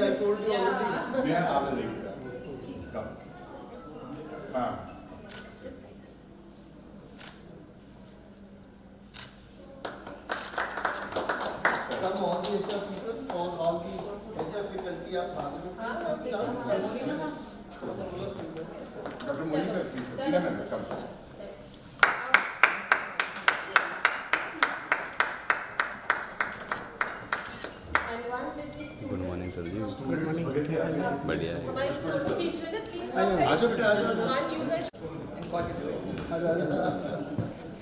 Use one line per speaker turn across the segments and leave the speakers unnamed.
I told you already.
Yeah, I will leave it. Come.
Come all the HR people, all the HR faculty are part of it.
Dr. Monica, please. No, come.
Good morning sir ji
Good morning.
बढ़िया है
आजा बेटा आजा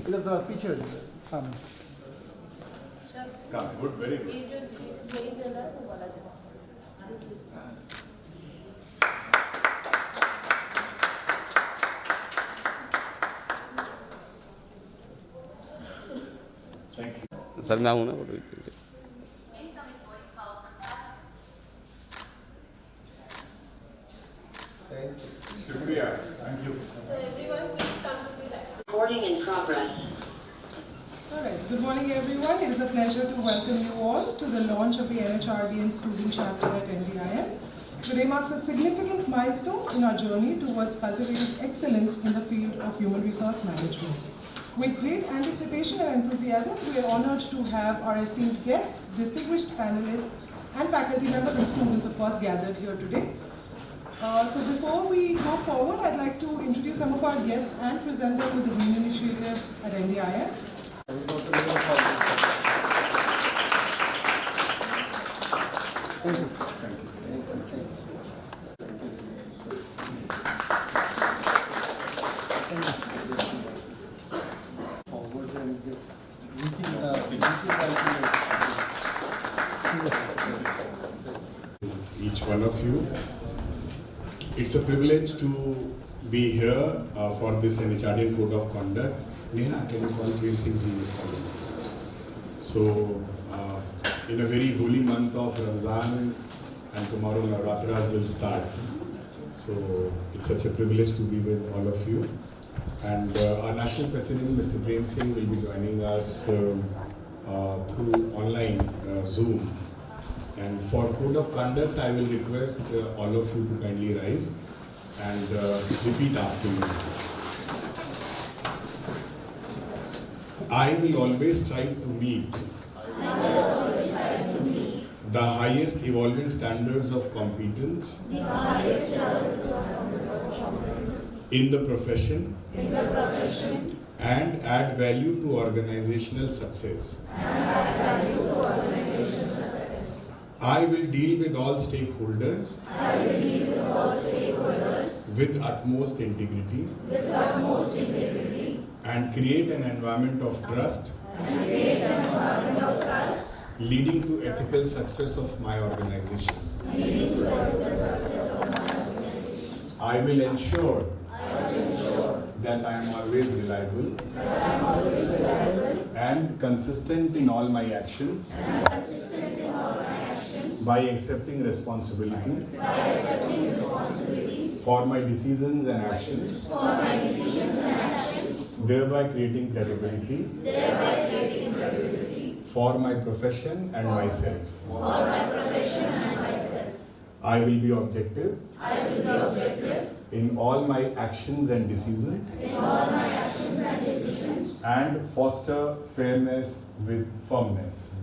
इधर थोड़ा पीछे हो जाइए सामने
Come. Good, very good.
ये जो नहीं चल रहा है वो वाला चला this is
Thank you.
Sir मैं हूँ ना photo
Shukriya. Thank you.
so everyone please come to the left.
Recording in progress.
All right. Good morning, everyone. It is a pleasure to welcome you all to the launch of the NHRDN student chapter at NDIM. Today marks a significant milestone in our journey towards cultivating excellence in the field of human resource management. With great anticipation and enthusiasm, we are honored to have our esteemed guests, distinguished panelists, and faculty members and students, of course, gathered here today. So before we go forward, I'd like to introduce some of our guests and present them with the Green Initiative at NDIM.
Thank you. Forward and reaching
each one of you. It's a privilege to be here for this NHRDN Code of Conduct. Neha, can you call Prem Singh ji this colleague? So, in a very holy month of Ramzan, and tomorrow Navratras will start. So, it's such a privilege to be with all of you. And our National President, Mr. Prem Singh, will be joining us through online Zoom. And for Code of Conduct, I will request all of you to kindly rise and repeat after me. I will always strive to meet the highest evolving standards of competence in the profession and add value to organizational success. I will deal with all stakeholders with utmost integrity and create an environment of trust leading to ethical success of my organization. I will ensure that I am always reliable and consistent in all my actions by accepting responsibility for my decisions and actions, thereby creating credibility for my profession and myself. I will be objective in all my actions and decisions and foster fairness with firmness.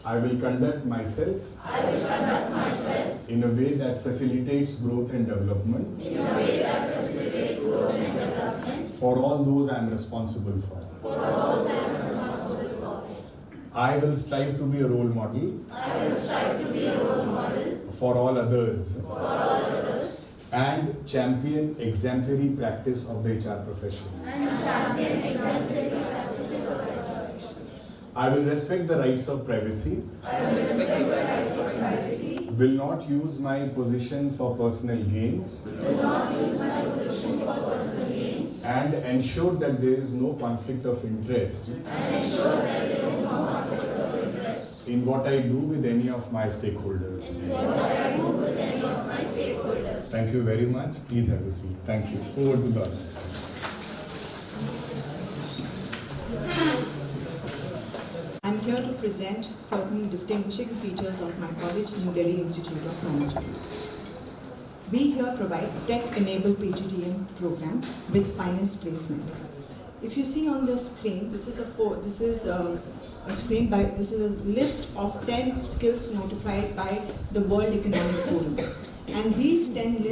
I will conduct myself in a way that facilitates growth and development for all those I am responsible for. I will strive to be a role model for all others and champion exemplary practice of the HR profession. I will respect the rights of privacy. Will not use my position for personal gains. And ensure that there is no conflict of interest in what I do with any of my stakeholders. Thank you very much. Please have a seat. Thank you. Over to the organizers.
I'm here to present
present certain distinguishing features of my college, New Delhi Institute of Management. We here provide tech-enabled PGDM program with finest placement. If you see on the screen, this is a list of 10 skills notified by the World Economic Forum. And these 10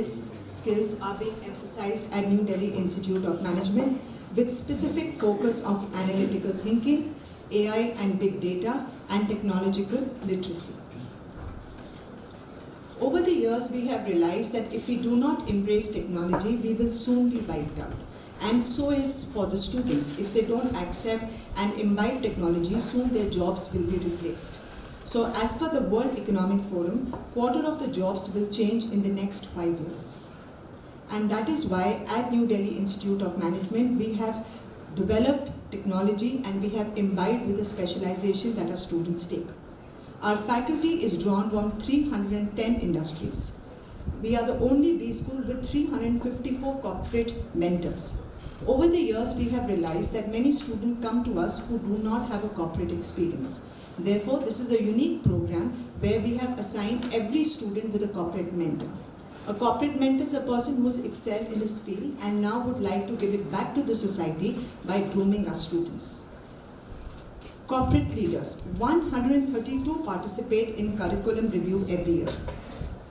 skills are being emphasized at New Delhi Institute of Management with specific focus of analytical thinking, AI and big data, and technological literacy. Over the years, we have realized that if we do not embrace technology, we will soon be wiped out. And so is for the students. If they don't accept and imbibe technology, soon their jobs will be replaced. So as per the World Economic Forum, quarter of the jobs will change in the next 5 years. And that is why at New Delhi Institute of Management, we have developed technology and we have imbibed with the specialization that our students take. Our faculty is drawn from 310 industries. We are the only B school with 354 corporate mentors. Over the years, we have realized that many students come to us who do not have a corporate experience. Therefore, this is a unique program where we have assigned every student with a corporate mentor. A corporate mentor is a person who has excelled in his field and now would like to give it back to the society by grooming our students. Corporate leaders, 132 participate in curriculum review every year.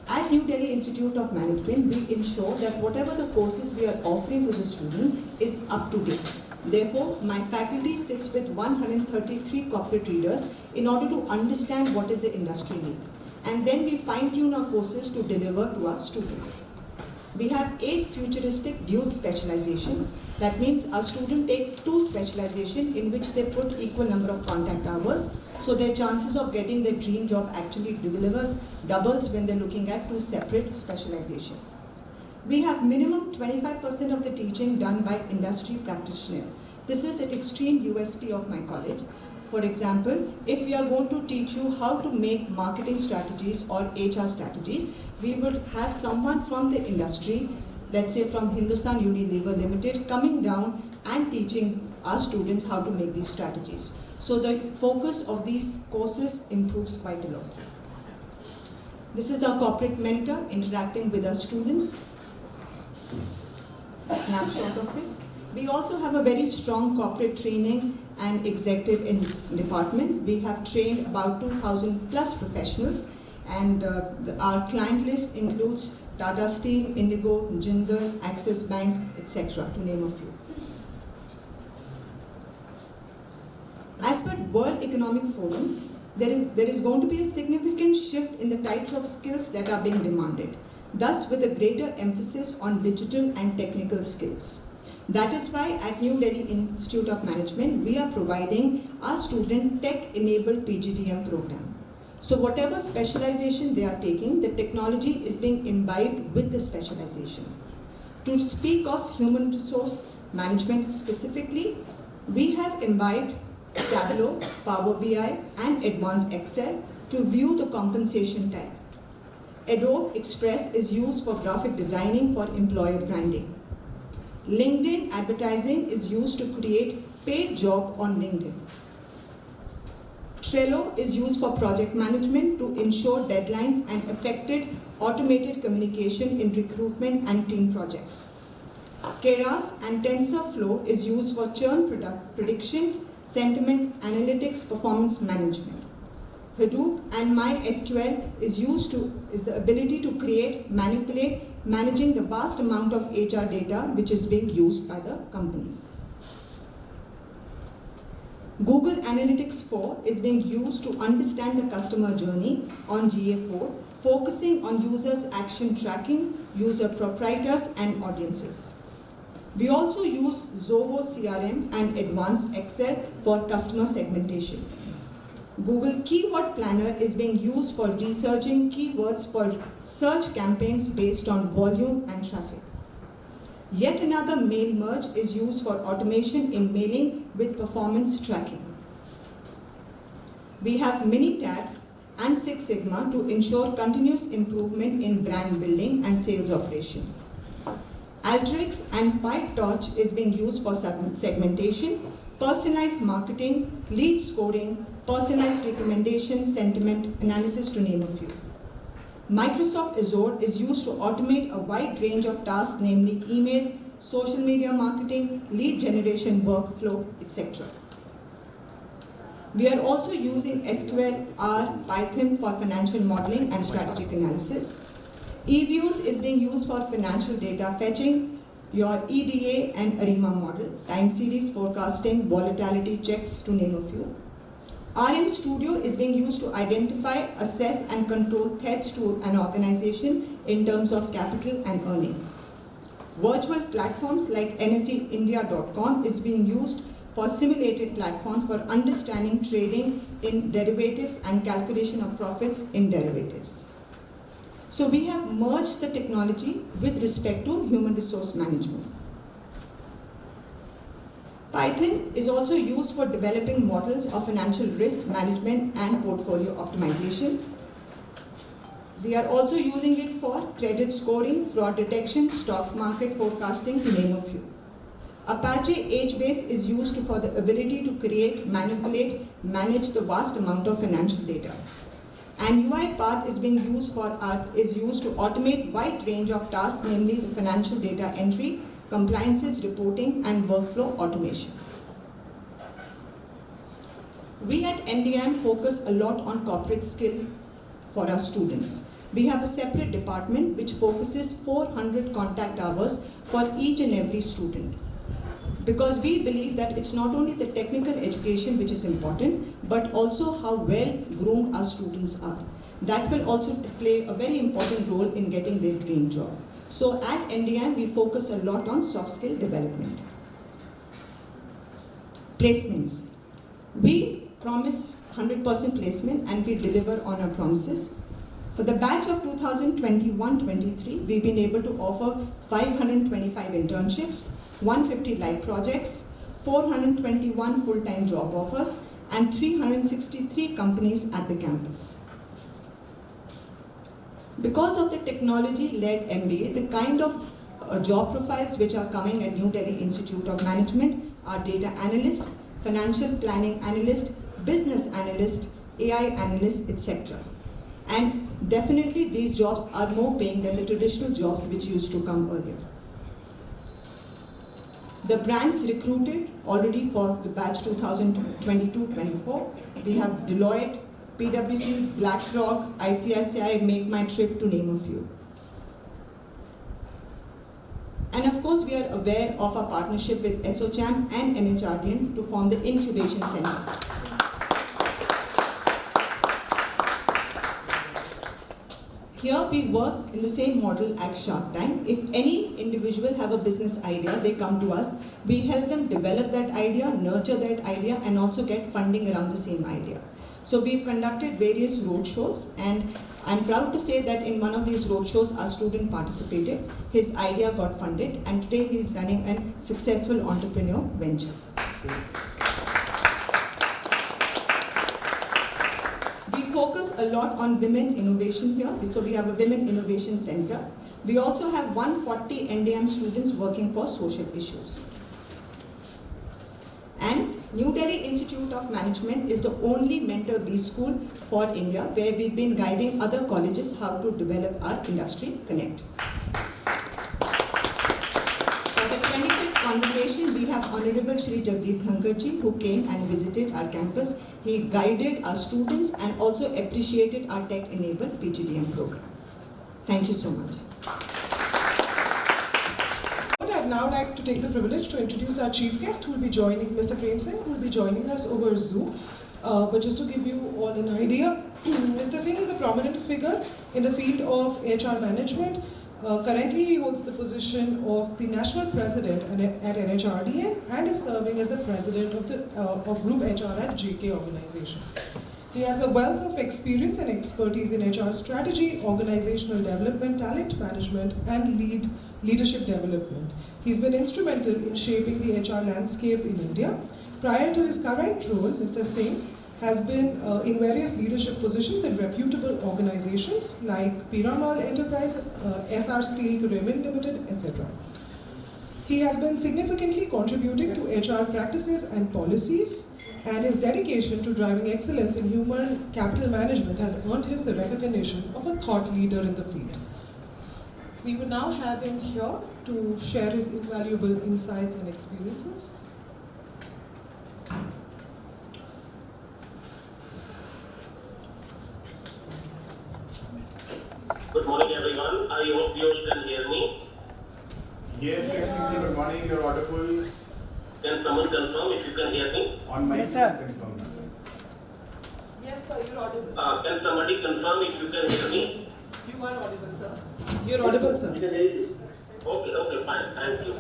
At New Delhi Institute of Management, we ensure that whatever the courses we are offering to the student is up to date. Therefore, my faculty sits with 133 corporate leaders in order to understand what is the industry need. And then we fine-tune our courses to deliver to our students. We have 8 futuristic dual specialization. That means our students take 2 specialization in which they put equal number of contact hours. So their chances of getting their dream job actually doubles when they're looking at 2 separate specialization. We have minimum 25% of the teaching done by industry practitioner. This is an extreme USP of my college. For example, if we are going to teach you how to make marketing strategies or HR strategies, we would have someone from the industry, let's say from Hindustan Unilever Limited, coming down and teaching our students how to make these strategies. So the focus of these courses improves quite a lot. This is our corporate mentor interacting with our students. A snapshot of it. We also have a very strong corporate training and executive in this department. We have trained about 2,000 plus professionals, and our client list includes Tata Steel, Indigo, Jindal, Axis Bank, etc., to name a few. As per World Economic Forum, there is going to be a significant shift in the types of skills that are being demanded, thus with a greater emphasis on digital and technical skills. That is why at New Delhi Institute of Management, we are providing our student tech-enabled PGDM program. So whatever specialization they are taking, the technology is being imbibed with the specialization. To speak of human resource management specifically, we have imbibed Tableau, Power BI, and Advanced Excel to view the compensation type. Adobe Express is used for graphic designing for employer branding. LinkedIn advertising is used to create paid job on LinkedIn. Trello is used for project management to ensure deadlines and effective automated communication in recruitment and team projects. Keras and TensorFlow is used for churn prediction, sentiment analytics, performance management. Hadoop and MySQL is the ability to create, manipulate, managing the vast amount of HR data which is being used by the companies. Google Analytics 4 is being used to understand the customer journey on GA4, focusing on users' action tracking, user proprietors, and audiences. We also use Zoho CRM and Advanced Excel for customer segmentation. Google Keyword Planner is being used for researching keywords for search campaigns based on volume and traffic. Yet another mail merge is used for automation in mailing with performance tracking. We have Minitab and Six Sigma to ensure continuous improvement in brand building and sales operation. Alteryx and PyTorch is being used for segmentation. personalized marketing, lead scoring, personalized recommendation, sentiment analysis, to name a few. Microsoft Azure is used to automate a wide range of tasks, namely email, social media marketing, lead generation workflow, etc. We are also using SQL, R, Python for financial modeling and strategic analysis. eViews is being used for financial data fetching, your EDA and ARIMA model, time series forecasting, volatility checks, to name a few. RM Studio is being used to identify, assess and control threats to an organization in terms of capital and earning. Virtual platforms like NSEindia.com is being used for simulated platforms for understanding trading in derivatives and calculation of profits in derivatives. So we have merged the technology with respect to human resource management. Python is also used for developing models of financial risk management and portfolio optimization. We are also using it for credit scoring, fraud detection, stock market forecasting, to name a few. Apache HBase is used for the ability to create, manipulate, manage the vast amount of financial data. And UiPath is being used to automate wide range of tasks, namely the financial data entry, compliances, reporting, and workflow automation. We at NDIM focus a lot on corporate skill for our students. We have a separate department which focuses 400 contact hours for each and every student. Because we believe that it's not only the technical education which is important, but also how well groomed our students are. That will also play a very important role in getting their dream job. So at NDIM, we focus a lot on soft skill development. Placements. We promise 100% placement and we deliver on our promises. For the batch of 2021-23, we've been able to offer 525 internships, 150 live projects, 421 full-time job offers, and 363 companies at the campus. Because of the technology-led MBA, the kind of job profiles which are coming at New Delhi Institute of Management are data analyst, financial planning analyst, business analyst, AI analyst, etc. And definitely these jobs are more paying than the traditional jobs which used to come earlier. The brands recruited already for the batch 2022-24, we have Deloitte, PwC, BlackRock, ICICI, Make My Trip, to name a few. And of course, we are aware of our partnership with SOCHAM and NHRDN to form the Incubation Center. Here we work in the same model as Shark Tank. If any individual have a business idea, they come to us. We help them develop that idea, nurture that idea, and also get funding around the same idea. So we've conducted various roadshows, and I'm proud to say that in one of these roadshows, our student participated. His idea got funded, and today he's running a successful entrepreneur venture. We focus a lot on women innovation here, so we have a Women Innovation Center. We also have 140 NDIM students working for social issues. And New Delhi Institute of Management is the only Mentor B school for India, where we've been guiding other colleges how to develop our industry connect. For the 25th convocation, we have Honorable Shri Jagdeep Dhankarji, who came and visited our campus. He guided our students and also appreciated our tech-enabled PGDM program. Thank you so much.
I'd now like to take the privilege to introduce our chief guest, who will be joining, Mr. Prem Singh, who will be joining us over Zoom. But just to give you all an idea, Mr. Singh is a prominent figure in the field of HR management. Currently, he holds the position of the national president at NHRDN and is serving as the president of Group HR at JK organization. He has a wealth of experience and expertise in HR strategy, organizational development, talent management, and leadership development. He's been instrumental in shaping the HR landscape in India. Prior to his current role, Mr. Singh has been in various leadership positions in reputable organizations like Piramal Enterprise, SR Steel Raymond Limited, etc. He has been significantly contributing to HR practices and policies, and his dedication to driving excellence in human capital management has earned him the recognition of a thought leader in the field. We would now have him here to share his invaluable insights and experiences.
Good morning, everyone. I hope you all can hear me.
Yes, good morning, you're audible.
Can someone confirm if you can hear me?
On my
Yes, sir.
confirm.
Yes, sir, you're audible.
Can somebody confirm if you can hear me?
You are audible, sir. You're audible, sir.
Okay, fine. Thank you.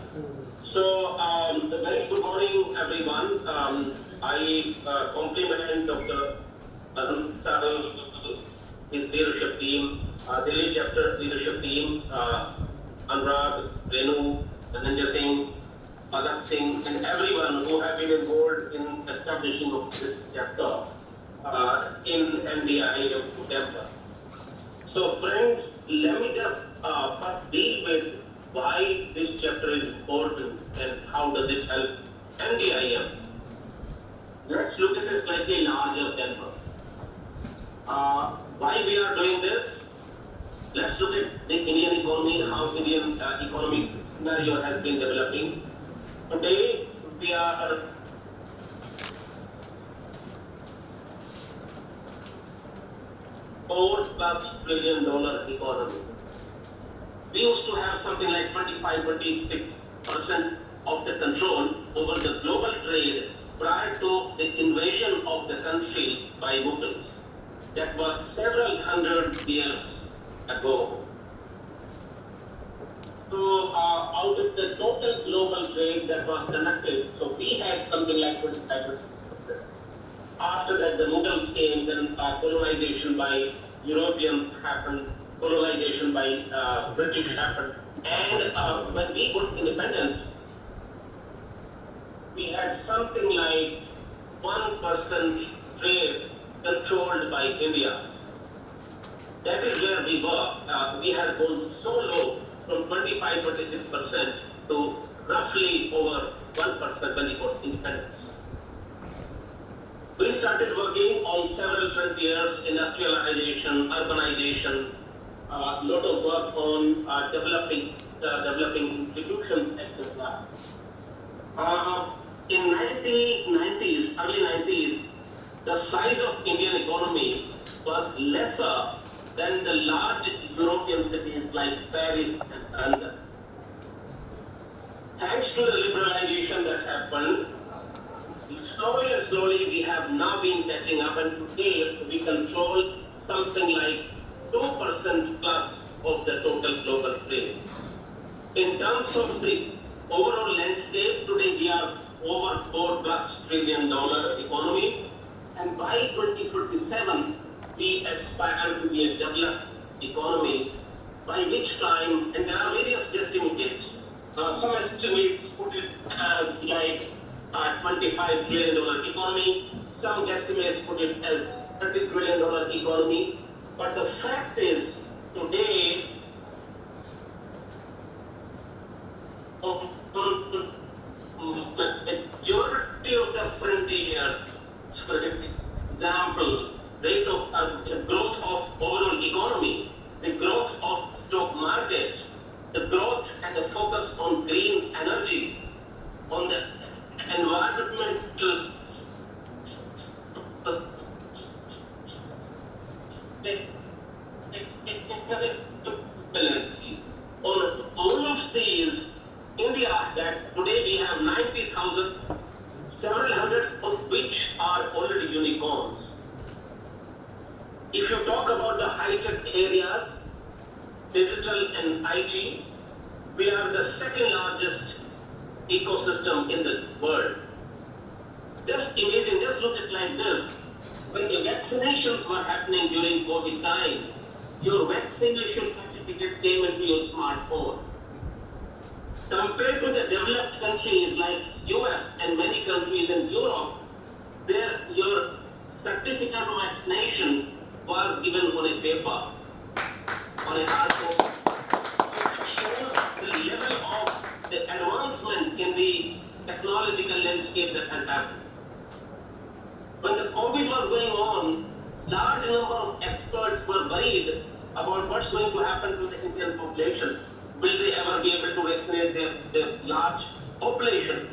So, a very good morning, everyone. I compliment Dr. Arun Sahal, his leadership team, Delhi chapter leadership team, Anurag, Renu, Dhananjay Singh, Bhagat Singh, and everyone who have been involved in establishing of this chapter in NDIM campus. So friends, let me just first deal with why this chapter is important and how does it help NDIM. Let's look at a slightly larger campus. Why we are doing this? Let's look at the Indian economy, how Indian economic scenario has been developing. Today, we are $4+ trillion economy. We used to have something like 25-26% of the control over the global trade prior to the invasion of the country by Mughals. That was several hundred years ago. So out of the total global trade that was conducted, so we had something like 25%. After that, the Mughals came, then colonization by Europeans happened, colonization by British happened, and when we got independence, we had something like 1% trade controlled by India. That is where we were. We had gone so low from 25-26% to roughly over 1% when we got independence. We started working on several frontiers: industrialization, urbanization, a lot of work on developing institutions, etc. In 1990s, early 90s, the size of Indian economy was lesser than the large European cities like Paris and London. Thanks to the liberalization that happened, slowly and slowly we have now been catching up, and today we control something like 2% plus of the total global trade. In terms of the overall landscape, today we are over $4+ trillion economy, and by 2047 we aspire to be a developed economy, by which time, and there are various guesstimates. Some estimates put it as like $25 trillion economy, some guesstimates put it as $30 trillion economy, but the fact is, today, the majority of the frontier, for example, rate of growth of overall economy, the growth of stock market, the growth and the focus on green energy, on the environmental on all of these, India, that today we have 90,000, several hundreds of which are already unicorns. If you talk about the high-tech areas, digital and IT, we are the second largest ecosystem in the world. Just imagine, just look at it like this. When the vaccinations were happening during COVID time, your vaccination certificate came into your smartphone. Compared to the developed countries like US and many countries in Europe, where your certificate of vaccination was given on a paper, on a hard copy. So that shows the level of the advancement in the technological landscape that has happened. When the COVID was going on, large number of experts were worried about what's going to happen to the Indian population. Will they ever be able to vaccinate their large population?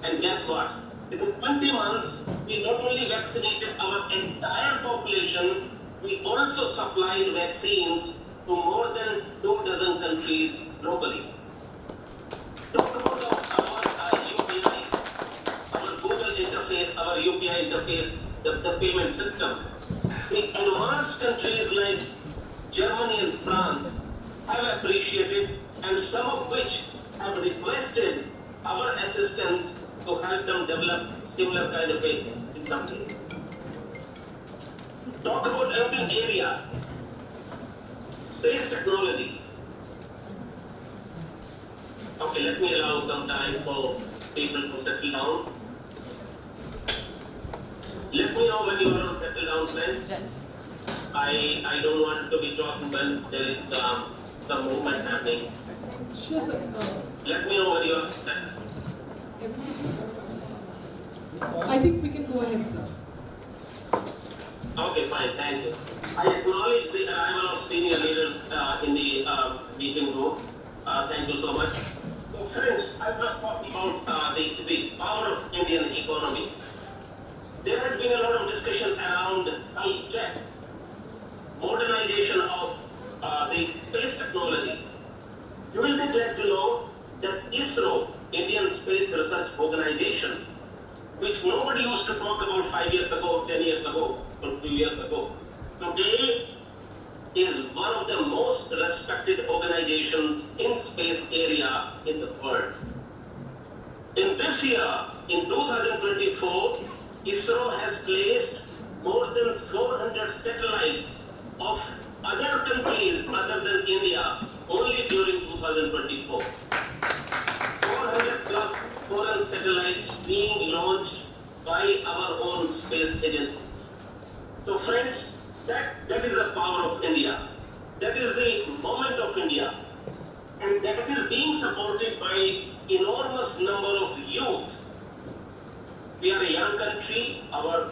And guess what? Within 20 months, we not only vaccinated our entire population, we also supplied vaccines to more than 24 countries globally. Talk about our UPI, our Google interface, our UPI interface, the payment system. The advanced countries like Germany and France have appreciated, and some of which have requested our assistance to help them develop similar kind of companies. Talk about another area, space technology. Okay, let me allow some time for people to settle down. Let me know when you are on settle down, friends. I don't want to be talking when there is some movement happening.
Sure, sir.
Let me know when you are settled.
I think we can go ahead, sir.
Okay, fine, thank you. I acknowledge the arrival of senior leaders in the meeting room. Thank you so much. So friends, I must talk about the power of Indian economy. There has been a lot of discussion around high-tech, modernization of the space technology. You will be glad to know that ISRO, Indian Space Research Organization, which nobody used to talk about 5 years ago, 10 years ago, or 2 years ago, today is one of the most respected organizations in space area in the world. In this year, in 2024, ISRO has placed more than 400 satellites of other countries other than India only during 2024. 400 plus foreign satellites being launched by our own space agency. So friends, that is the power of India. That is the moment of India. And that is being supported by enormous number of youth. We are a young country. Our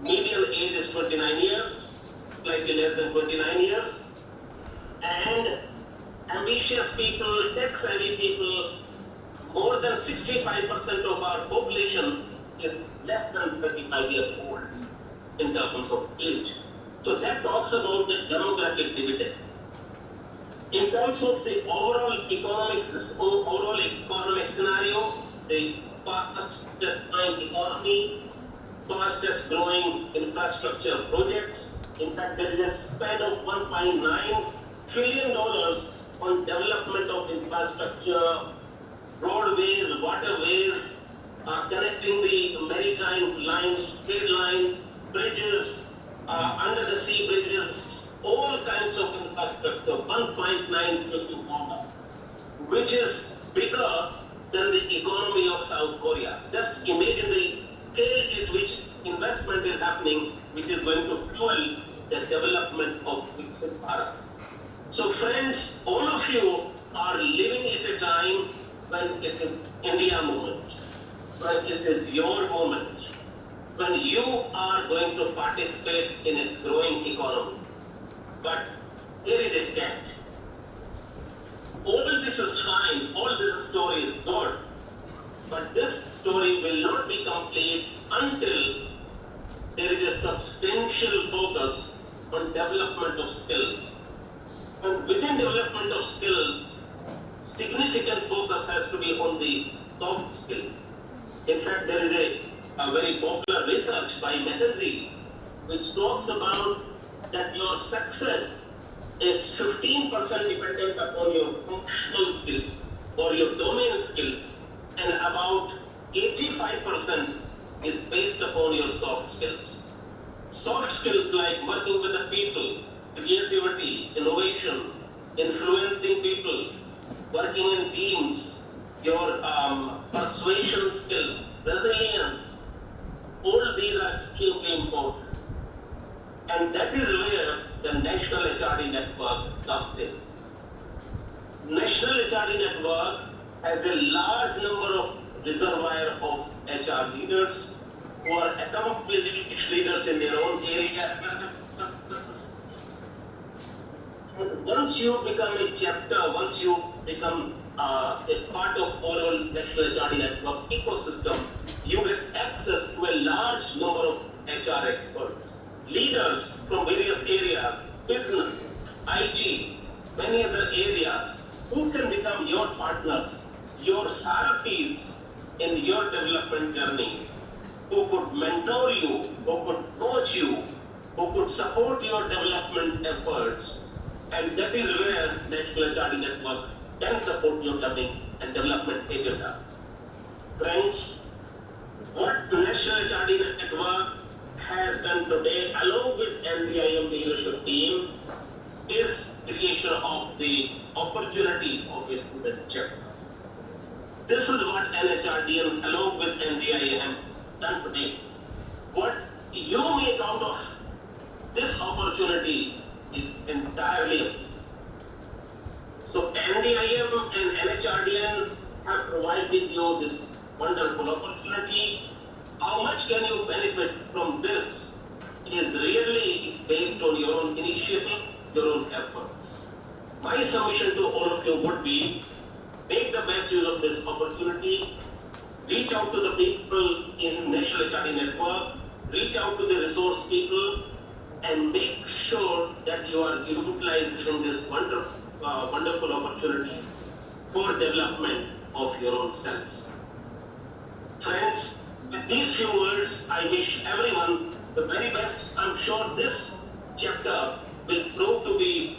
median age is 29 years, slightly less than 29 years. And ambitious people, tech-savvy people, more than 65% of our population is less than 35 years old in terms of age. So that talks about the demographic dividend. In terms of the overall economic scenario, the fastest growing economy, fastest growing infrastructure projects. In fact, there is a spend of $1.9 trillion on development of infrastructure, roadways, waterways, connecting the maritime lines, trade lines, bridges, under the sea bridges, all kinds of infrastructure, $1.9 trillion, which is bigger than the economy of South Korea. Just imagine the scale at which investment is happening, which is going to fuel the development of Viksit Bharat. So friends, all of you are living at a time when it is India moment, when it is your moment, when you are going to participate in a growing economy. But here is a catch. All this is fine, all this story is good, but this story will not be complete until there is a substantial focus on development of skills. And within development of skills, significant focus has to be on the soft skills. In fact, there is a very popular research by McKinsey which talks about that your success is 15% dependent upon your functional skills or your domain skills, and about 85% is based upon your soft skills. Soft skills like working with the people, creativity, innovation, influencing people, working in teams, your persuasion skills, resilience, all these are extremely important. And that is where the National HRD Network comes in. National HRD Network has a large number of reservoir of HR leaders who are accomplished leaders in their own area. Once you become a chapter, once you become a part of overall National HRD Network ecosystem, you get access to a large number of HR experts, leaders from various areas, business, IT, many other areas, who can become your partners, your sarathis in your development journey, who could mentor you, who could coach you, who could support your development efforts. And that is where National HRD Network can support your learning and development agenda. Friends, what National HRD Network has done today, along with NDIM leadership team, is creation of the opportunity of a student chapter. This is what NHRDN along with NDIM done today. What you make out of this opportunity is entirely up to you. So NDIM and NHRDN have provided you this wonderful opportunity. How much can you benefit from this is really based on your own initiative, your own efforts. My submission to all of you would be, make the best use of this opportunity, reach out to the people in National HRD Network, reach out to the resource people, and make sure that you are utilizing this wonderful opportunity for development of your own selves. Friends, with these few words, I wish everyone the very best. I'm sure this chapter will prove to be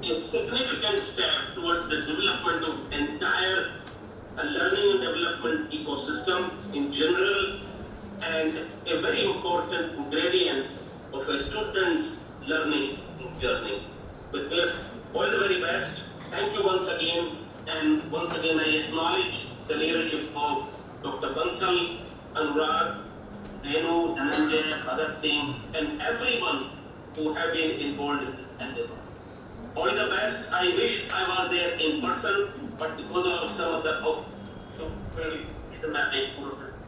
a significant step towards the development of entire learning and development ecosystem in general, and a very important ingredient of a student's learning journey. With this, all the very best. Thank you once again, and once again I acknowledge the leadership of Dr. Bansal, Anurag, Renu, Dhananjay, Bhagat Singh, and everyone who have been involved in this endeavor. All the best. I wish I were there in person, but because of some of the systematic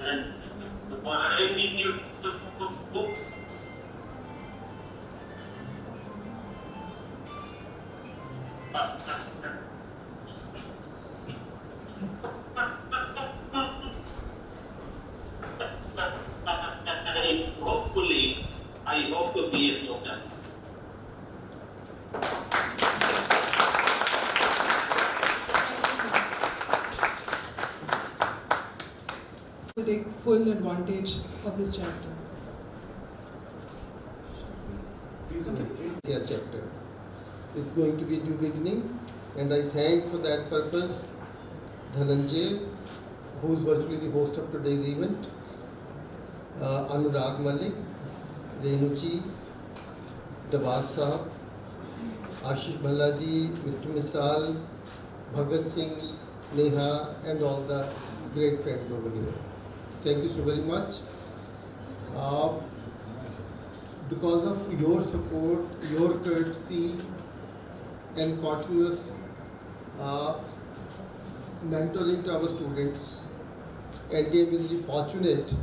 and I need you to hopefully, I hope to be at your campus.
To take full advantage of this chapter.
Their chapter is going to be a new beginning, and I thank for that purpose Dhananjay, who is virtually the host of today's event, Anurag Malik, Renuchi, Dabas Saab, Ashish Bhalaji, Mr. Misal, Bhagat Singh, Neha, and all the great friends over here. Thank you so very much. Because of your support, your courtesy, and continuous mentoring to our students, NDIM is really fortunate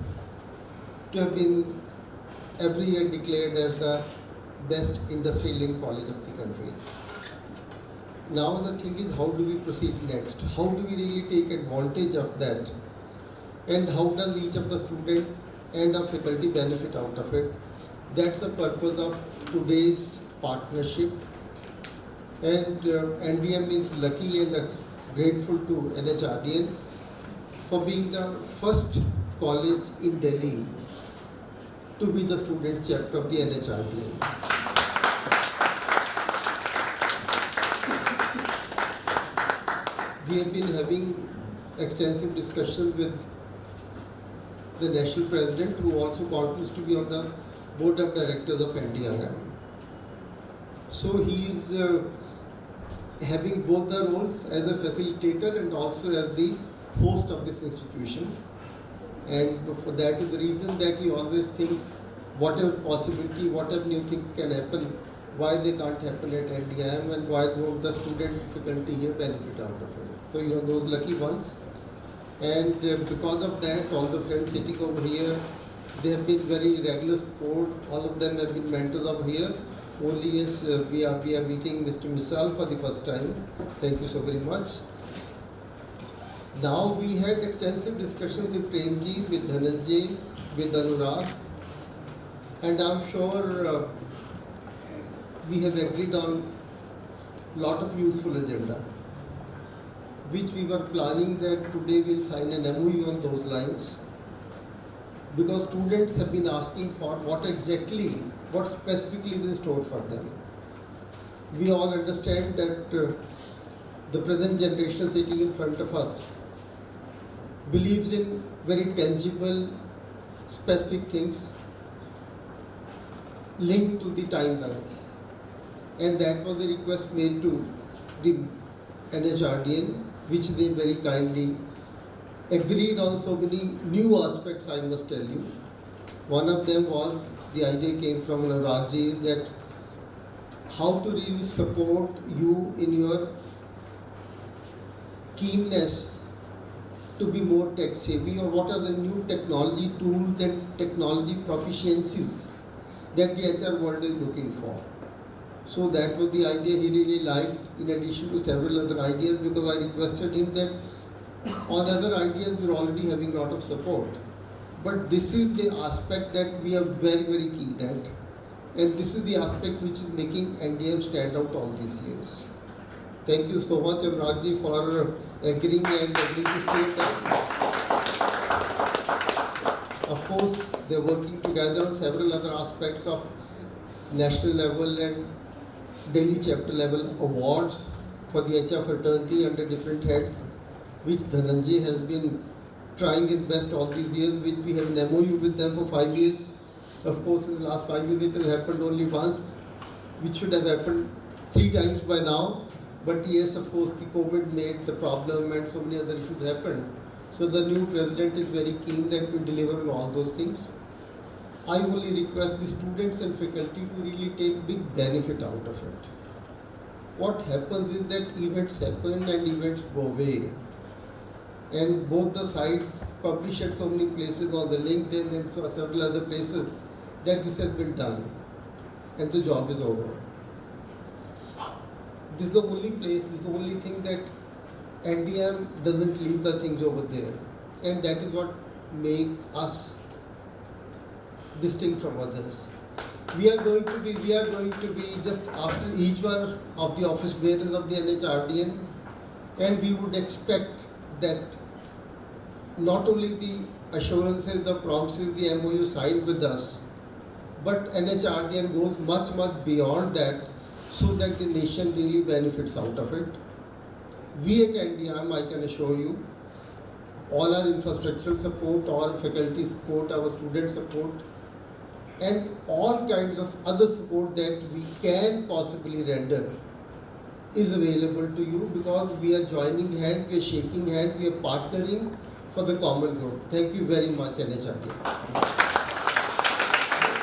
to have been every year declared as the best industry link college of the country. Now the thing is, how do we proceed next? How do we really take advantage of that? And how does each of the student and our faculty benefit out of it? That's the purpose of today's partnership. And NDIM is lucky and grateful to NHRDN for being the first college in Delhi to be the student chapter of the NHRDN. We have been having extensive discussion with the national president, who also continues to be on the board of directors of NDIM. So he is having both the roles as a facilitator and also as the host of this institution. And for that is the reason that he always thinks whatever possibility, whatever new things can happen why they can't happen at NDIM and why won't the student faculty here benefit out of it. So you are those lucky ones. And because of that, all the friends sitting over here, they have been very regular support. All of them have been mentors over here. Only yes, we are meeting Mr. Misal for the first time. Thank you so very much. Now we had extensive discussions with Premji, with Dhananjay, with Anurag, and I'm sure we have agreed on a lot of useful agenda, which we were planning that today we'll sign an MOU on those lines, because students have been asking for what specifically is in store for them. We all understand that the present generation sitting in front of us believes in very tangible, specific things linked to the timelines. And that was the request made to the NHRDN, which they very kindly agreed on so many new aspects, I must tell you. One of them was, the idea came from Anuragji, is that how to really support you in your keenness to be more tech savvy, or what are the new technology tools and technology proficiencies that the HR world is looking for. So that was the idea he really liked, in addition to several other ideas, because I requested him that on other ideas we're already having a lot of support. But this is the aspect that we are very, very keen at. And this is the aspect which is making NDIM stand out all these years. Thank you so much, Anuragji, for agreeing to stay there. Of course, they're working together on several other aspects of national level and Delhi chapter level awards for the HR fraternity under different heads, which Dhananjay has been trying his best all these years, which we have an MOU with them for 5 years. Of course, in the last 5 years it has happened only once, which should have happened 3 times by now. But yes, of course, the COVID made the problem and so many other issues happened. So the new president is very keen that we deliver on all those things. I only request the students and faculty to really take big benefit out of it. What happens is that events happen and events go away. And both the sides publish at so many places on the LinkedIn and several other places that this has been done and the job is over. This is the only place, this is the only thing that NDIM doesn't leave the things over there. And that is what makes us distinct from others. We are going to be just after each one of the office bearers of the NHRDN, and we would expect that not only the assurances, the promises, the MOU signed with us, but NHRDN goes much, much beyond that, so that the nation really benefits out of it. We at NDIM, I can assure you, all our infrastructural support, our faculty support, our student support, and all kinds of other support that we can possibly render is available to you, because we are joining hands, we are shaking hands, we are partnering for the common good. Thank you very much, NHRDN.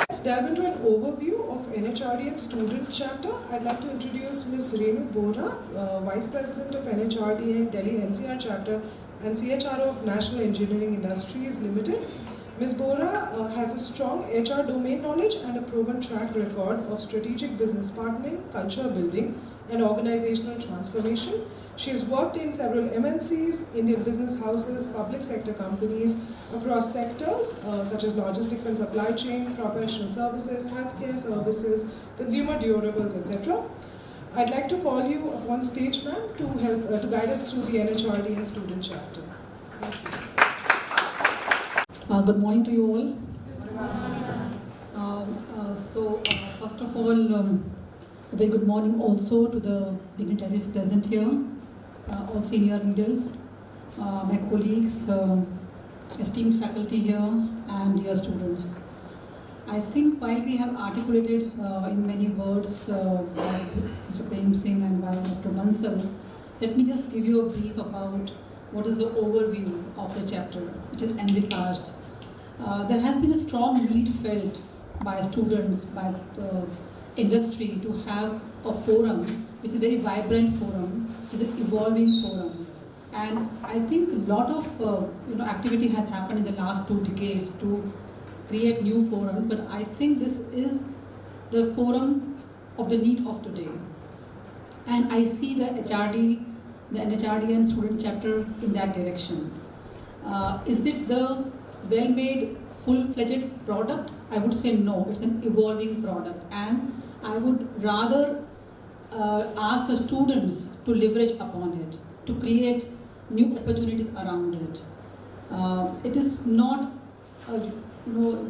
Let's delve into an overview of NHRDN student chapter. I'd like to introduce Ms. Renu Bora, Vice President of NHRDN Delhi-NCR chapter and CHRO of National Engineering Industries Limited. Ms. Bora has a strong HR domain knowledge and a proven track record of strategic business partnering, culture building, and organizational transformation. She has worked in several MNCs, Indian business houses, public sector companies across sectors such as logistics and supply chain, professional services, healthcare services, consumer durables, etc. I'd like to call you upon stage, ma'am, to help to guide us through the NHRDN student chapter. Thank you.
Good morning to you all. First of all, a very good morning also to the dignitaries present here, all senior leaders, my colleagues, esteemed faculty here, and dear students. I think while we have articulated in many words by Mr. Prem Singh and by Dr. Mansal, let me just give you a brief about what is the overview of the chapter, which is envisaged. There has been a strong need felt by students, by the industry to have a forum, which is a very vibrant forum, which is an evolving forum. And I think a lot of activity has happened in the last 2 decades to create new forums, but I think this is the forum of the need of today. And I see the NHRDN student chapter in that direction. Is it the well-made, full-fledged product? I would say no, it's an evolving product. And I would rather ask the students to leverage upon it, to create new opportunities around it. It is not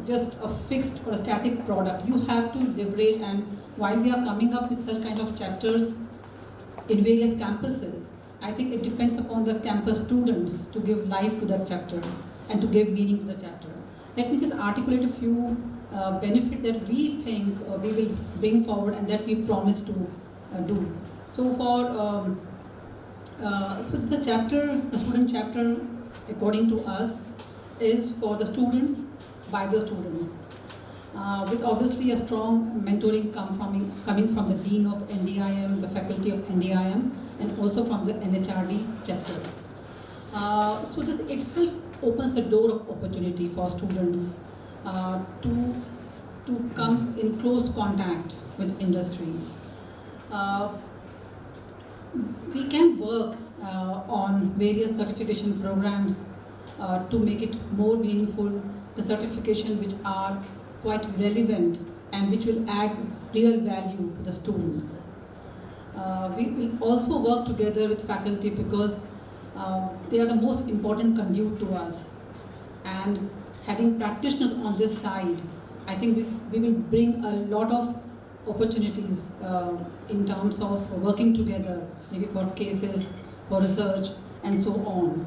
just a fixed or a static product. You have to leverage, and while we are coming up with such kind of chapters in various campuses, I think it depends upon the campus students to give life to that chapter and to give meaning to the chapter. Let me just articulate a few benefits that we think we will bring forward and that we promise to do. So for the student chapter, according to us, is for the students, by the students, with obviously a strong mentoring coming from the Dean of NDIM, the faculty of NDIM, and also from the NHRD chapter. So this itself opens the door of opportunity for students to come in close contact with industry. We can work on various certification programs to make it more meaningful, the certification which are quite relevant and which will add real value to the students. We will also work together with faculty because they are the most important conduit to us. And having practitioners on this side, I think we will bring a lot of opportunities in terms of working together, maybe for cases, for research, and so on.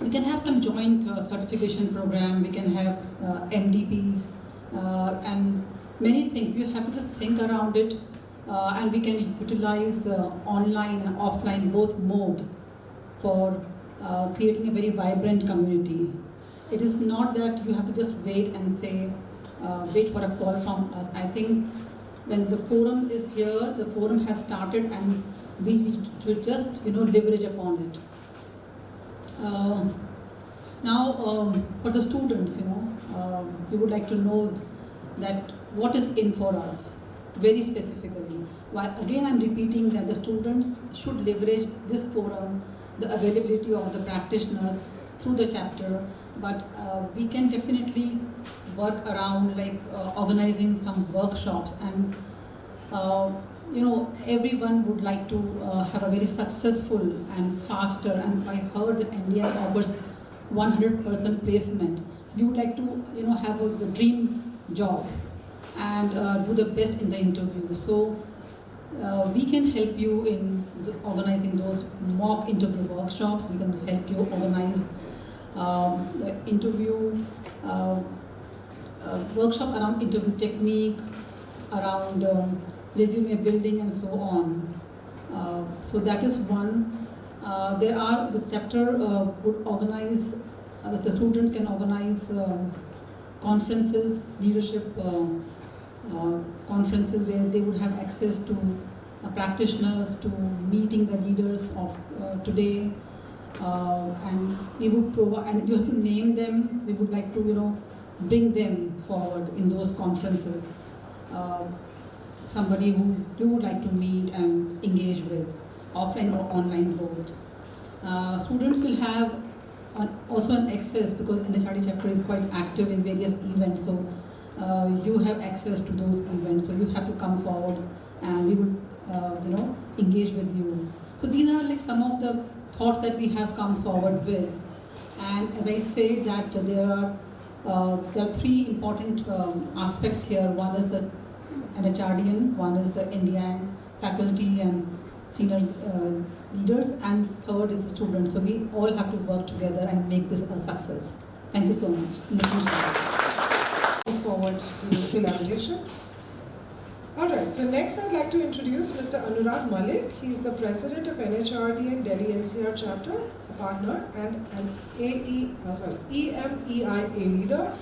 We can have some joint certification program, we can have MDPs, and many things. We have to just think around it, and we can utilize online and offline both mode for creating a very vibrant community. It is not that you have to just wait and say, wait for a call from us. I think when the forum is here, the forum has started, and we should just leverage upon it. Now, for the students, we would like to know that what is in for us, very specifically. While again, I'm repeating that the students should leverage this forum, the availability of the practitioners through the chapter, but we can definitely work around like organizing some workshops, and everyone would like to have a very successful and faster, and I heard that NDIM offers 100% placement. So we would like to have the dream job and do the best in the interview. So we can help you in organizing those mock interview workshops. We can help you organize the interview workshop around interview technique, around resume building, and so on. So that is one. The chapter would organize, the students can organize conferences, leadership conferences where they would have access to practitioners, to meeting the leaders of today, and we would provide, and you have to name them. We would like to bring them forward in those conferences. Somebody who you would like to meet and engage with, offline or online both. Students will have also an access, because NHRD chapter is quite active in various events, so you have access to those events, so you have to come forward and we would engage with you. So these are like some of the thoughts that we have come forward with, and as I said that there are three important aspects here. One is the NHRDN, one is the NDIM faculty and senior leaders, and third is the students. So we all have to work together and make this a success. Thank you so much.
Looking forward to this collaboration. Alright, so next I'd like to introduce Mr. Anurag Malik. He is the president of NHRDN Delhi-NCR chapter, a partner, and an EMEIA leader.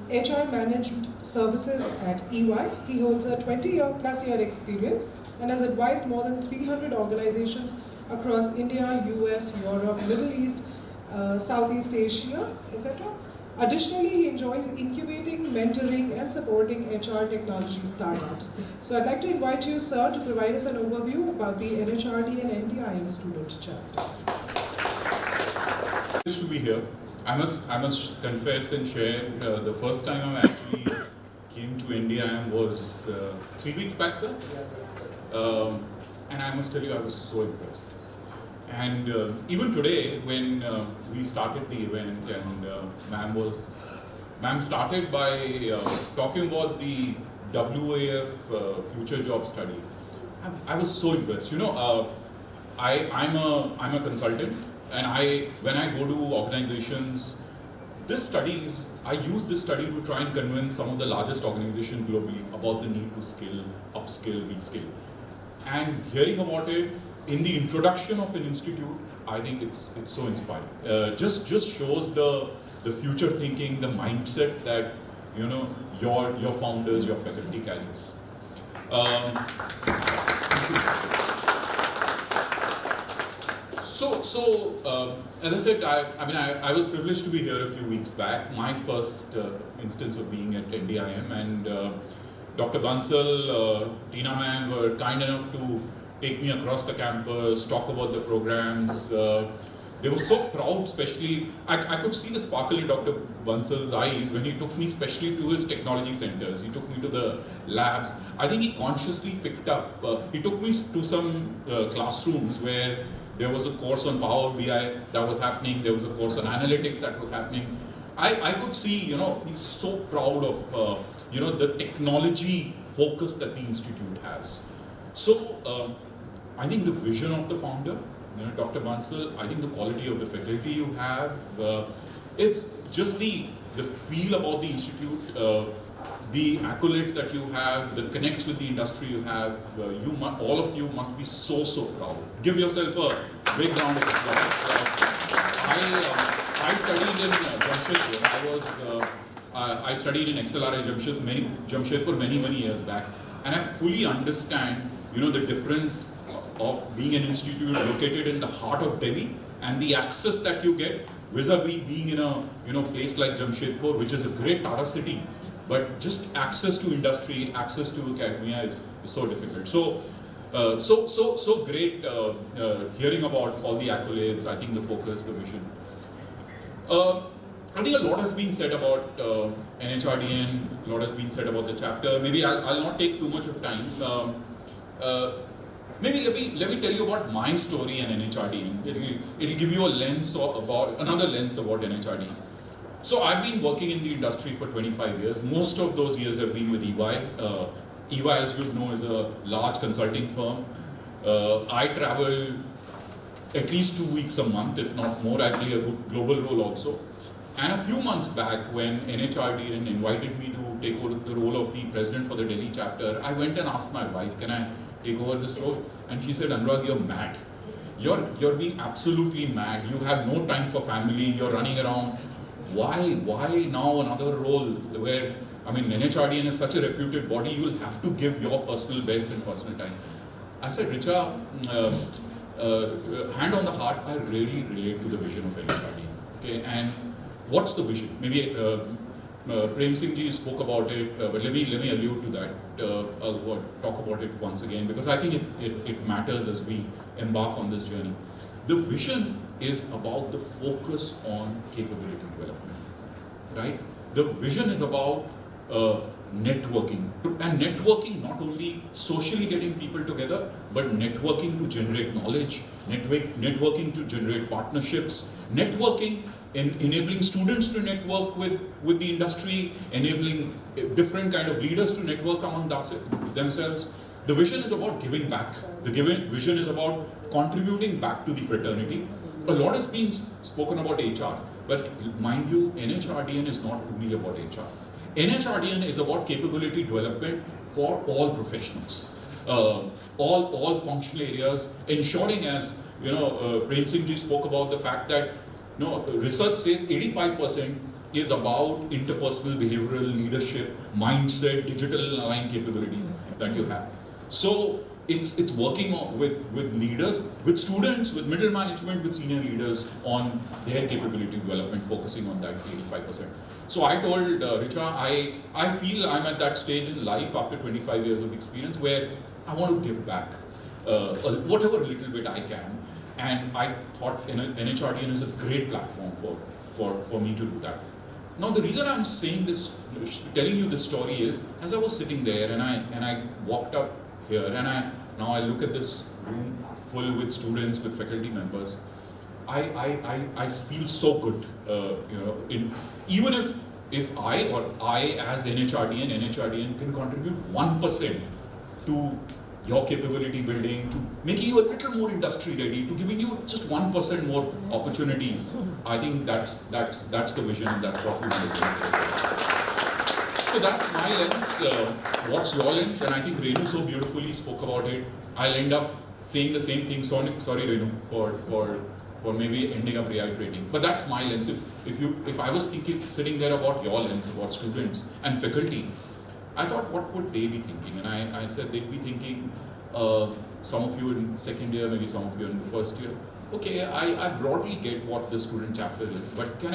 HR Management Services at EY. He holds a 20-plus-year experience and has advised more than 300 organizations across India, US, Europe, Middle East, Southeast Asia, etc. Additionally, he enjoys incubating, mentoring, and supporting HR technology startups. So I'd like to invite you, sir, to provide us an overview about the NHRD and NDIM student chapter.
To be here. I must confess and share, the first time I actually came to NDIM was 3 weeks back, sir. And I must tell you, I was so impressed. And even today, when we started the event, and ma'am started by talking about the WAF future job study. I was so impressed. You know, I'm a consultant, and when I go to organizations, I use this study to try and convince some of the largest organizations globally about the need to skill, upskill, reskill. And hearing about it in the introduction of an institute, I think it's so inspiring. Just shows the future thinking, the mindset that your founders, your faculty carries. As I said, I was privileged to be here a few weeks back. My first instance of being at NDIM, and Dr. Bansal, Tina ma'am were kind enough to take me across the campus, talk about the programs. They were so proud, especially, I could see the sparkle in Dr. Bansal's eyes when he took me especially to his technology centers. He took me to the labs. I think he consciously picked up, he took me to some classrooms where there was a course on Power BI that was happening, there was a course on analytics that was happening. I could see, he's so proud of, the technology focus that the institute has. So, I think the vision of the founder, Dr. Bansal, I think the quality of the faculty you have, it's just the feel about the institute, the accolades that you have, the connects with the industry you have, all of you must be so proud. Give yourself a big round of applause. I studied in Jamshedpur. I studied in XLRI Jamshedpur many years back, and I fully understand, the difference of being an institute located in the heart of Delhi and the access that you get vis-a-vis being in a place like Jamshedpur, which is a great Tata city, but just access to industry, access to academia is so difficult. So great hearing about all the accolades. I think the focus, the vision. I think a lot has been said about NHRDN, a lot has been said about the chapter. Maybe I'll not take too much of time. Maybe let me tell you about my story and NHRDN. It'll give you another lens about NHRDN. So I've been working in the industry for 25 years. Most of those years have been with EY. EY, as you know, is a large consulting firm. I travel at least 2 weeks a month, if not more. I play a good global role also. And a few months back, when NHRDN invited me to take over the role of the president for the Delhi chapter, I went and asked my wife, can I take over this role? And she said, Anurag, you're mad. You're being absolutely mad. You have no time for family. You're running around. Why now another role where, NHRDN is such a reputed body, you'll have to give your personal best and personal time. I said, Richa, hand on the heart, I really relate to the vision of NHRDN. Okay, and what's the vision? Maybe Prem Singh ji spoke about it, but let me allude to that. I'll talk about it once again, because I think it matters as we embark on this journey. The vision is about the focus on capability development, right? The vision is about networking, and networking not only socially getting people together, but networking to generate knowledge, networking to generate partnerships, networking enabling students to network with the industry, enabling different kind of leaders to network among themselves. The vision is about giving back. The vision is about contributing back to the fraternity. A lot is being spoken about HR, but mind you, NHRDN is not only about HR. NHRDN is about capability development for all professionals, all functional areas, ensuring, as Prem Singh ji spoke about the fact that research says 85% is about interpersonal, behavioral, leadership, mindset, digital aligned capability that you have. So it's working with leaders, with students, with middle management, with senior leaders on their capability development, focusing on that 85%. So I told Richa, I feel I'm at that stage in life after 25 years of experience where I want to give back whatever little bit I can, and I thought NHRDN is a great platform for me to do that. Now the reason I'm saying this, telling you this story is, as I was sitting there and I walked up here and now I look at this room full with students, with faculty members, I feel so good, even if I as NHRDN can contribute 1% to your capability building, to making you a little more industry ready, to giving you just 1% more opportunities. I think that's the vision, and that's what we want to do. So that's my lens. What's your lens? And I think Renu so beautifully spoke about it. I'll end up saying the same thing. Sorry Renu for maybe ending up reiterating. But that's my lens. If I was sitting there about your lens, about students and faculty, I thought, what would they be thinking? And I said they'd be thinking, some of you in second year, maybe some of you in the first year. Okay, I broadly get what the student chapter is, but can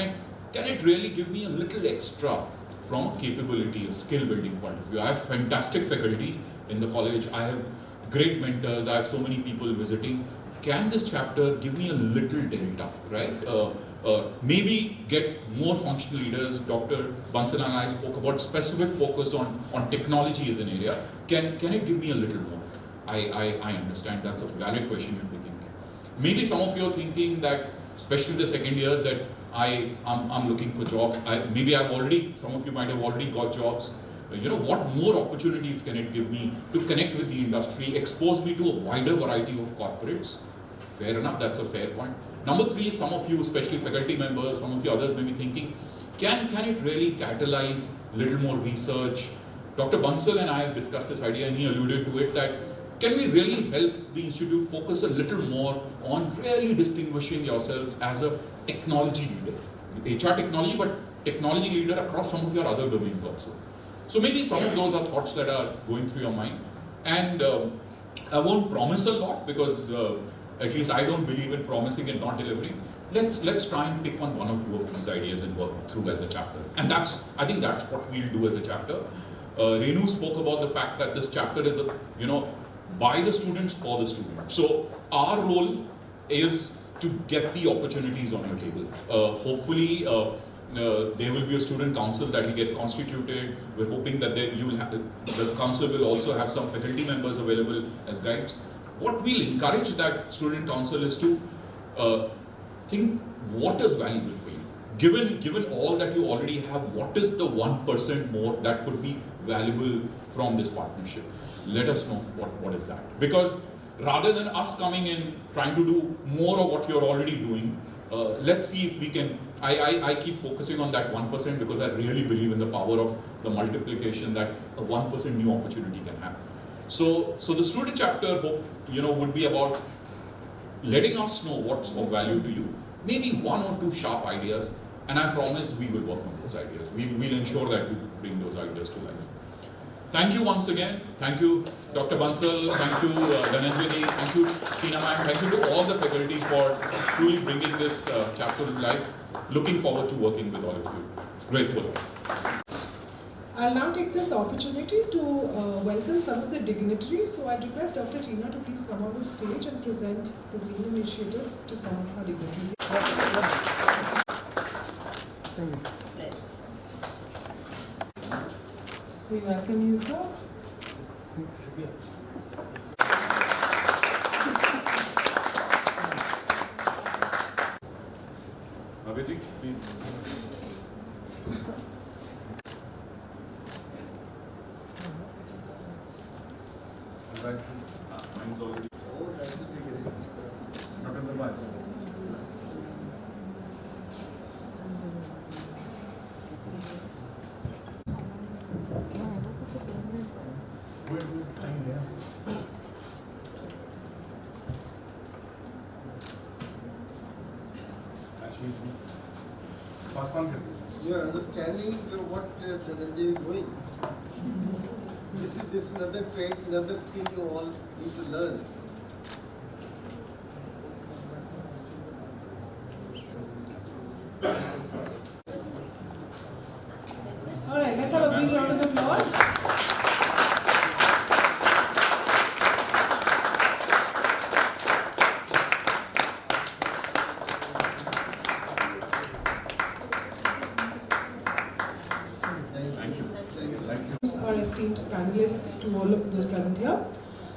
it really give me a little extra from a capability, a skill building point of view? I have fantastic faculty in the college. I have great mentors. I have so many people visiting. Can this chapter give me a little delta, right? Maybe get more functional leaders. Dr. Bansal and I spoke about specific focus on technology as an area. Can it give me a little more? I understand that's a valid question you'd be thinking. Maybe some of you are thinking that, especially the second years, that I'm looking for jobs. Some of you might have already got jobs. What more opportunities can it give me to connect with the industry, expose me to a wider variety of corporates? Fair enough, that's a fair point. Number three, some of you, especially faculty members, some of you others may be thinking, can it really catalyze a little more research? Dr. Bansal and I have discussed this idea, and he alluded to it, that can we really help the institute focus a little more on really distinguishing yourselves as a technology leader? HR technology, but technology leader across some of your other domains also. So maybe some of those are thoughts that are going through your mind. And I won't promise a lot, because at least I don't believe in promising and not delivering. Let's try and pick on one or two of these ideas and work through as a chapter. And I think that's what we'll do as a chapter. Renu spoke about the fact that this chapter is by the students for the students. So our role is to get the opportunities on your table. Hopefully there will be a student council that will get constituted. We're hoping that the council will also have some faculty members available as guides. What we'll encourage that student council is to think what is valuable for you. Given all that you already have, what is the 1% more that could be valuable from this partnership? Let us know what is that. Because rather than us coming in trying to do more of what you're already doing, let's see if we can. I keep focusing on that 1% because I really believe in the power of the multiplication that a 1% new opportunity can have. So the student chapter would be about letting us know what's of value to you. Maybe one or two sharp ideas, and I promise we will work on those ideas. We'll ensure that we bring those ideas to life. Thank you once again. Thank you, Dr. Bansal. Thank you, Dhananjay. Thank you, Tina ma'am. Thank you to all the faculty for truly bringing this chapter to life. Looking forward to working with all of you. Grateful.
I'll now take this opportunity to welcome some of the dignitaries. So I'd request Dr. Tina to please come on the stage and present the Green Initiative to some of our dignitaries. We welcome you, sir.
Abhijit, please. Mine's already.
Not in the bus. Sign there. Ashley's.
You are understanding what Sanjay is doing. This is another trait, another skill you all need to learn.
All right, let's have a big round of applause.
Thank you.
Our esteemed panelists, to all of those present here.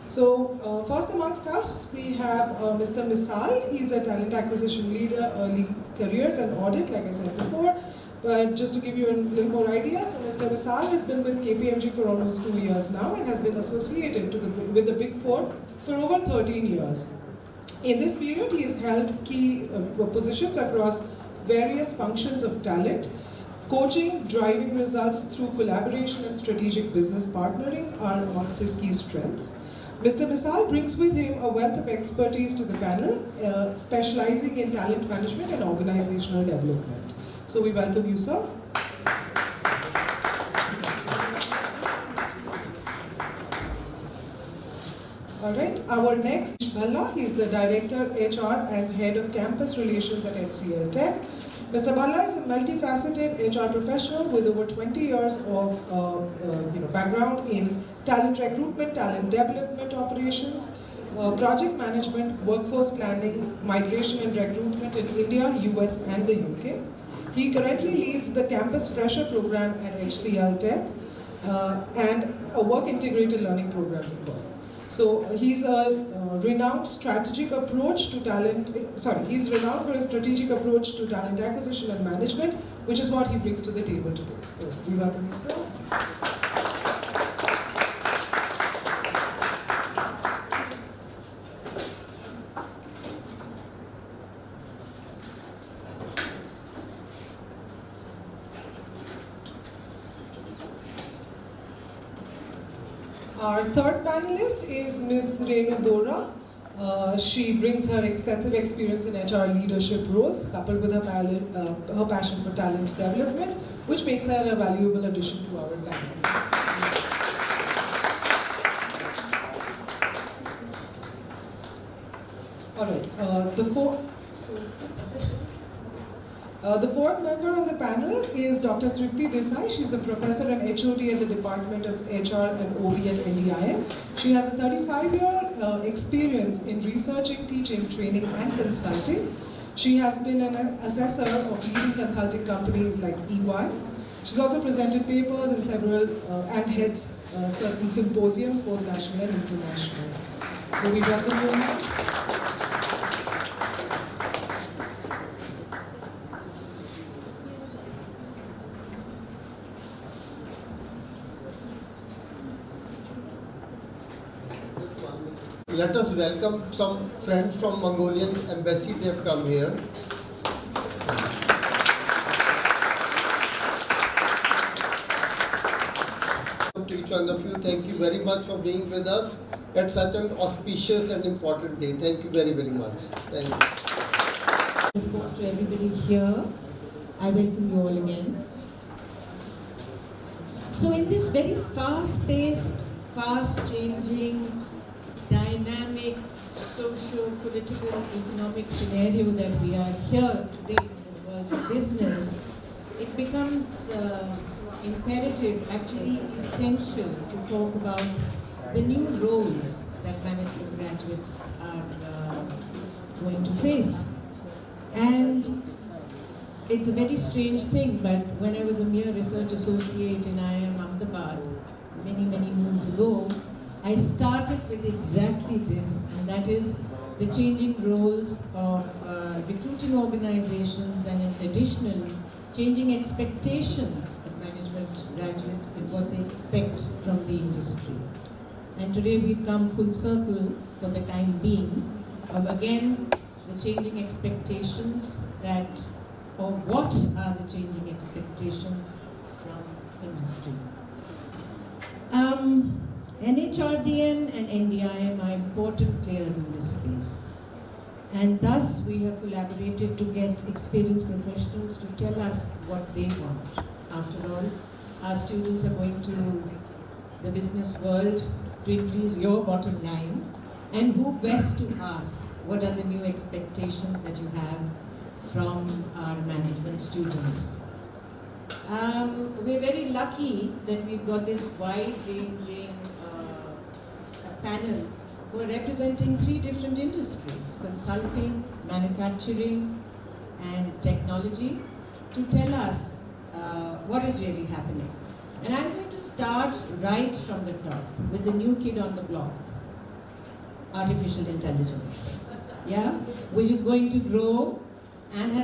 So, first amongst us, we have Mr. Misal. He's a talent acquisition leader, early careers and audit, like I said before. But just to give you a little more idea, so Mr. Misal has been with KPMG for almost 2 years now and has been associated with the Big Four for over 13 years. In this period, he has held key positions across various functions of talent. Coaching, driving results through collaboration and strategic business partnering are amongst his key strengths. Mr. Misal brings with him a wealth of expertise to the panel, specializing in talent management and organizational development. So we welcome you, sir. All right, our next, Bhalla, he is the Director, HR and Head of Campus Relations at HCL Tech. Mr. Bhalla is a multifaceted HR professional with over 20 years of background in talent recruitment, talent development operations, project management, workforce planning, migration and recruitment in India, US and the UK. He currently leads the Campus Fresher program at HCL Tech and a work integrated learning programs, of course. So he's a renowned strategic approach to talent, he's renowned for his strategic approach to talent acquisition and management, which is what he brings to the table today. So we welcome you, sir. Our third panelist is Ms. Renu Bora. She brings her extensive experience in HR leadership roles, coupled with her passion for talent development, which makes her a valuable addition to our panel. All right, the fourth member of the panel is Dr. Tripti Desai. She's a professor and HOD at the Department of HR and OD at NDIM. She has a 35-year experience in researching, teaching, training and consulting. She has been an assessor of leading consulting companies like EY. She's also presented papers in several and heads certain symposiums, both national and international. So we welcome you, ma'am.
Let us welcome some friends from Mongolian embassy. They have come here. To each one of you, thank you very much for being with us at such an auspicious and important day. Thank you very, very much. Thank you.
Of course, to everybody here, I welcome you all again. So in this very fast-paced, fast-changing, dynamic, socio-political, economic scenario that we are here today in this world of business, it becomes imperative, actually essential, to talk about the new roles that management graduates are going to face. And it's a very strange thing, but when I was a mere research associate in IIM Ahmedabad many, many moons ago, I started with exactly this, and that is the changing roles of recruiting organizations and in additional changing expectations of management graduates and what they expect from the industry. And today we've come full circle for the time being of again the changing expectations or what are the changing expectations from industry. NHRDN and NDIM are important players in this space. And thus we have collaborated to get experienced professionals to tell us what they want. After all, our students are going to the business world to increase your bottom line, and who best to ask what are the new expectations that you have from our management students. We're very lucky that we've got this wide-ranging panel who are representing 3 different industries: consulting, manufacturing, and technology, to tell us what is really happening. And I'm going to start right from the top with the new kid on the block, artificial intelligence, yeah, which is going to grow and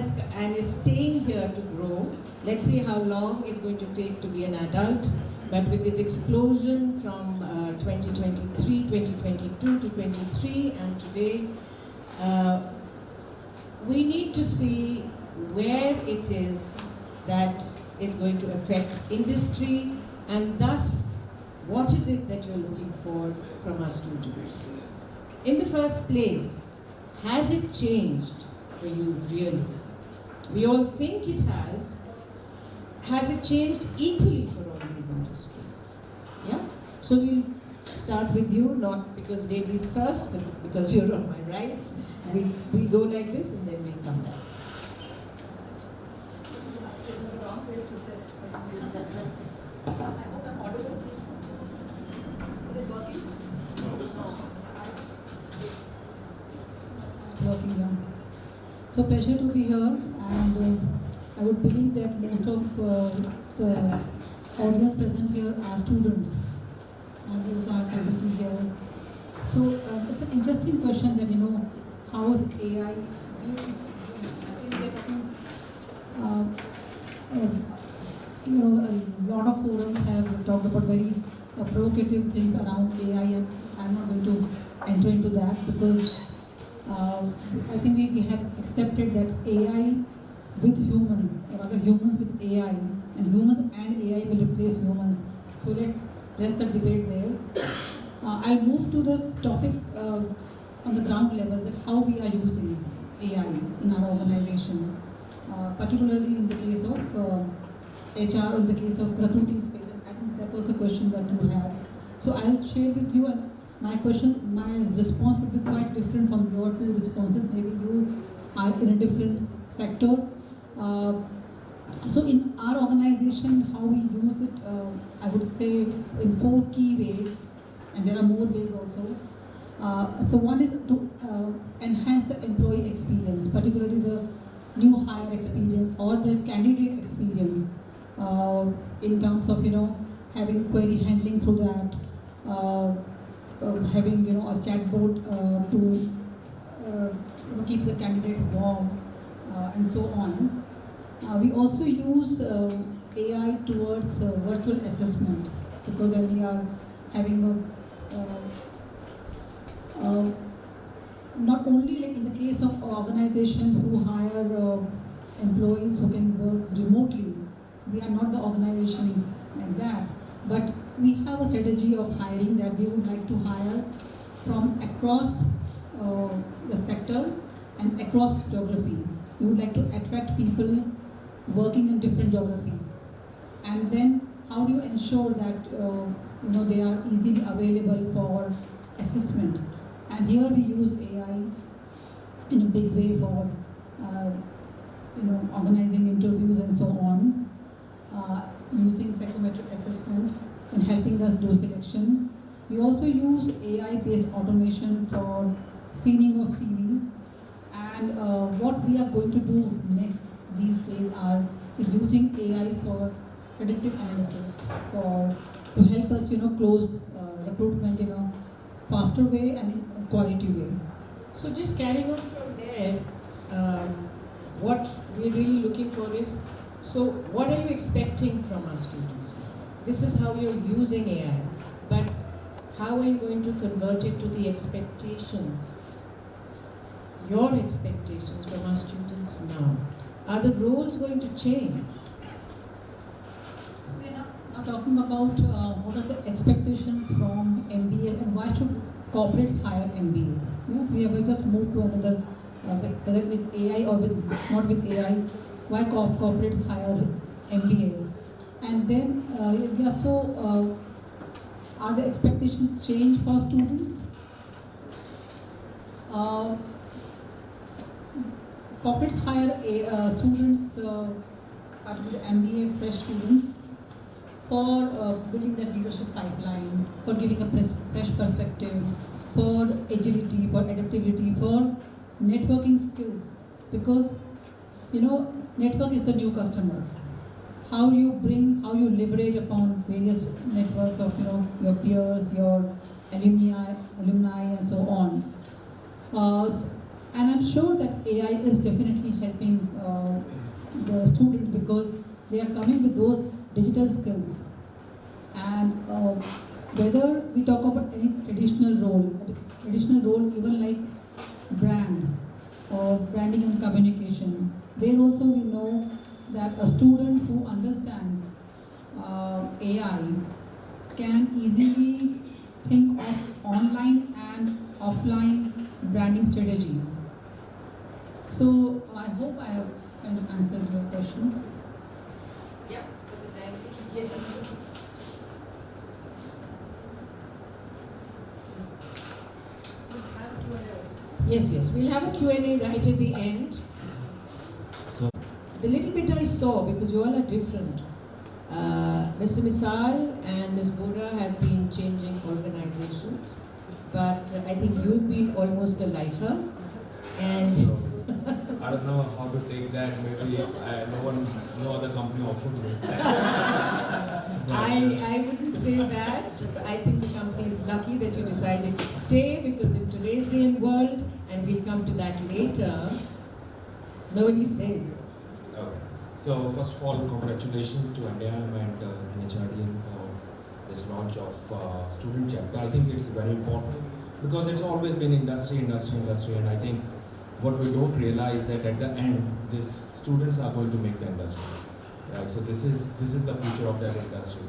is staying here to grow. Let's see how long it's going to take to be an adult, but with its explosion from 2023, 2022 to 23 and today, we need to see where it is that it's going to affect industry, and thus, what is it that you're looking for from our students? In the first place, has it changed for you really? We all think it has. Has it changed equally for all these industries? Yeah? So we'll start with you, not because ladies first, but because you're on my right. We go like this and then we come back.
Working here. So pleasure to be here, and I would believe that most of the audience present here are students, and we also have faculty here. So it's an interesting question that, how is AI? A lot of forums have talked about very provocative things around AI, and I'm not going to enter into that because I think we have accepted that AI with humans, or rather humans with AI, and humans and AI will replace humans. So let's rest the debate there. I'll move to the topic on the ground level, that how we are using AI in our organization, particularly in the case of HR, or in the case of recruiting space. And I think that was the question that you had. So I'll share with you, and my response would be quite different from your 2 responses. Maybe you are in a different sector. So in our organization, how we use it, I would say in 4 key ways, and there are more ways also. So one is to enhance the employee experience, particularly the new hire experience or the candidate experience, in terms of having query handling through that, having a chatbot to keep the candidate warm, and so on. We also use AI towards virtual assessment, because when we are having not only like in the case of organization who hire employees who can work remotely, we are not the organization like that, but we have a strategy of hiring that we would like to hire from across the sector and across geography. We would like to attract people working in different geographies. And then how do you ensure that they are easily available for assessment? And here we use AI in a big way for organizing interviews and so on, using psychometric assessment and helping us do selection. We also use AI-based automation for screening of CVs, and what we are going to do next these days is using AI for predictive analysis to help us close recruitment in a faster way and in a quality way.
So just carrying on from there, what we're really looking for is, so what are you expecting from our students? This is how you're using AI, but how are you going to convert it to the expectations, your expectations from our students now? Are the roles going to change?
We're not talking about what are the expectations from MBAs and why should corporates hire MBAs. Yes, we have just moved to another whether with AI or with not with AI, why corporates hire MBAs. And then, are the expectations change for students? Corporates hire students, MBA fresh students, for building that leadership pipeline, for giving a fresh perspective, for agility, for adaptability, for networking skills. Because, network is the new customer. How you leverage upon various networks of, your peers, your alumni, and so on. And I'm sure that AI is definitely helping the students because they are coming with those digital skills. And whether we talk about any traditional role even like brand or branding and communication, there also we know that a student who understands AI can easily think of online and offline branding strategy. So I hope I have kind of answered your question.
Yeah, yes. Yes, we'll have a Q&A right at the end.
So,
the little bit I saw, because you all are different, Mr. Misal and Ms. Bora have been changing organizations, but I think you've been almost a lifer. And
I don't know how to take that. Maybe no other company offered me.
I wouldn't say that. I think the company is lucky that you decided to stay, because in today's day and world, and we'll come to that later, nobody stays.
Okay. So first of all, congratulations to NDIM and NHRDN for this launch of student chapter. I think it's very important because it's always been industry, and I think what we don't realize that at the end, these students are going to make the industry. Right, so this is the future of that industry.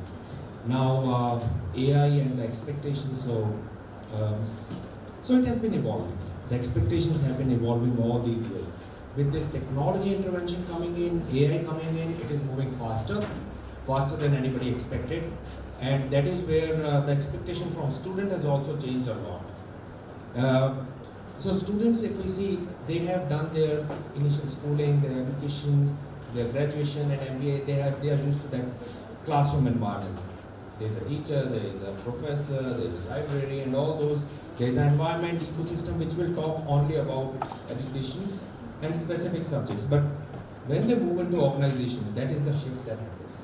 Now AI and the expectations. So it has been evolving. The expectations have been evolving all these years. With this technology intervention coming in, AI coming in, it is moving faster than anybody expected, and that is where the expectation from student has also changed a lot. So students, if we see, they have done their initial schooling, their education, their graduation and MBA, they are used to that classroom environment. There's a teacher, there is a professor, there's a library and all those. There's an environment, ecosystem which will talk only about education and specific subjects. But when they move into organization, that is the shift that happens.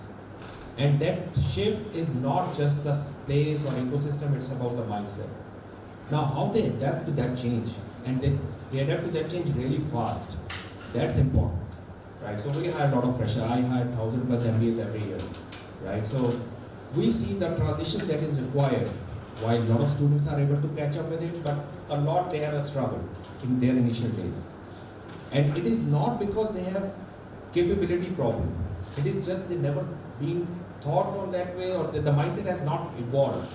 And that shift is not just the space or ecosystem, it's about the mindset. Now how they adapt to that change, and they adapt to that change really fast, that's important. Right, so we hire a lot of fresher. I hire 1,000+ MBAs every year, right? So we see the transition that is required. While a lot of students are able to catch up with it, but a lot they have a struggle in their initial days. And it is not because they have capability problem. It is just they never been thought on that way, or the mindset has not evolved.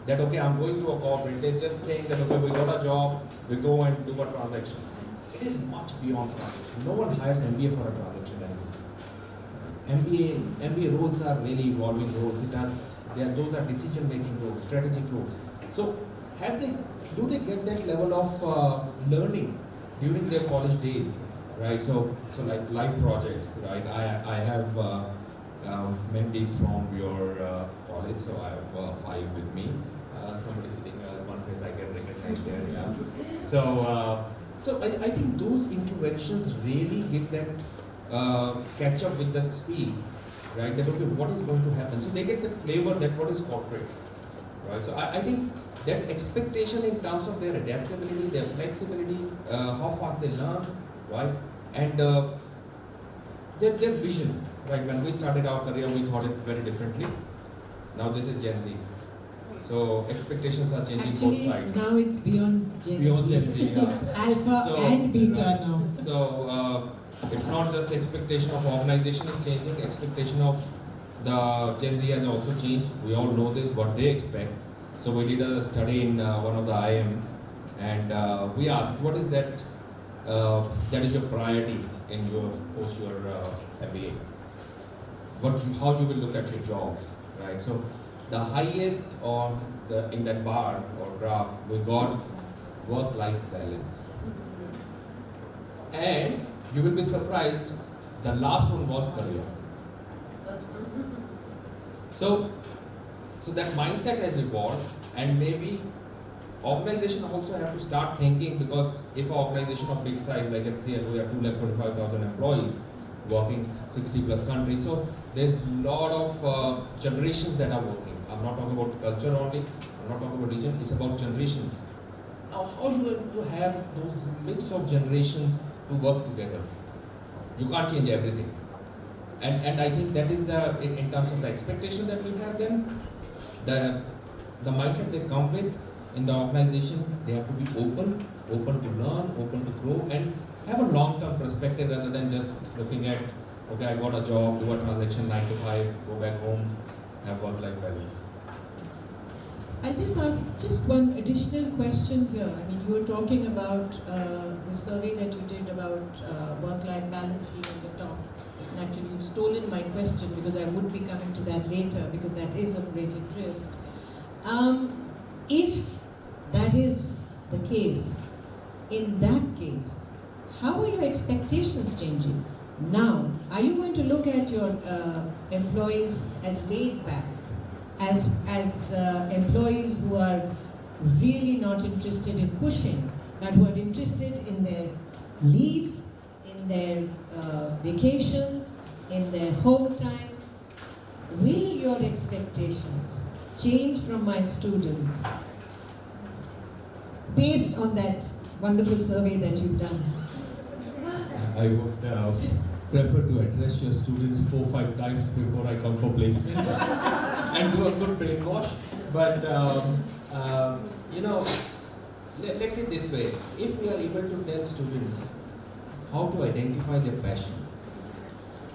That okay, I'm going to a corporate. They just think that okay, we got a job, we go and do a transaction. It is much beyond transaction. No one hires MBA for a transaction anymore. MBA roles are really evolving roles. Those are decision-making roles, strategic roles. So, do they get that level of learning during their college days, right? So like live projects, right? I have mentees from your college, so I have 5 with me. Somebody sitting one face I can recognize there. Yeah. So I think those interventions really give that catch up with the speed, right? That okay, what is going to happen? So they get that flavor that what is corporate, right? So I think that expectation in terms of their adaptability, their flexibility, how fast they learn, right? And their vision, right? When we started our career, we thought it very differently. Now this is Gen Z. So expectations are changing both sides.
Now it's beyond Gen Z.
Beyond Gen Z, yeah.
It's alpha and beta now.
So it's not just expectation of organization is changing, expectation of the Gen Z has also changed. We all know this, what they expect. So we did a study in one of the IM, and we asked, what is that that is your priority in your post your MBA. How you will look at your job, right? So the highest on in that bar or graph, we got work-life balance. And you will be surprised, the last one was career. So that mindset has evolved, and maybe organization also have to start thinking, because if an organization of big size like HCL, we have 225,000 employees working 60 plus countries, so there's a lot of generations that are working. I'm not talking about culture only, I'm not talking about region, it's about generations. Now how are you going to have those mix of generations to work together? You can't change everything. And I think that is in terms of the expectation that we have then, the mindset they come with in the organization, they have to be open to learn, open to grow, and have a long-term perspective rather than just looking at, okay, I got a job, do a transaction 9 to 5, go back home, have work-life balance.
I'll just ask just one additional question here. I mean, you were talking about the survey that you did about work-life balance being on the top. And actually, you've stolen my question, because I would be coming to that later, because that is of great interest. If that is the case, in that case, how are your expectations changing? Now, are you going to look at your employees as laid back, as employees who are really not interested in pushing, but who are interested in their leaves, in their vacations, in their home time? Will your expectations change from my students based on that wonderful survey that you've done?
I would prefer to address your students 4-5 times before I come for placement and do a good brainwash. But let's say this way: if we are able to tell students how to identify their passion,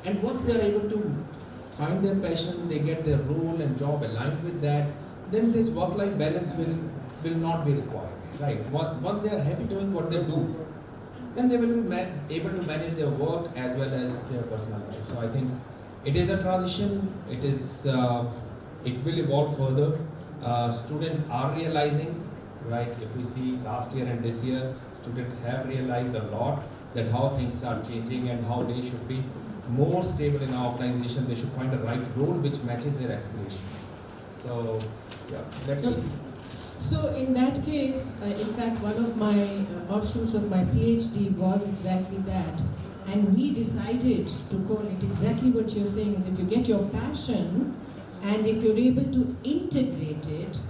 and once they are able to find their passion, they get their role and job aligned with that, then this work-life balance will not be required, right? Once they are happy doing what they do, then they will be able to manage their work as well as their personal life. So I think it is a transition. It will evolve further. Students are realizing, right? If we see last year and this year, students have realized a lot that how things are changing and how they should be more stable in our organization. They should find the right role which matches their aspirations. So, yeah, let's see.
So in that case, in fact, one of my offshoots of my PhD was exactly that. And we decided to call it exactly what you're saying, is if you get your passion and if you're able to integrate it,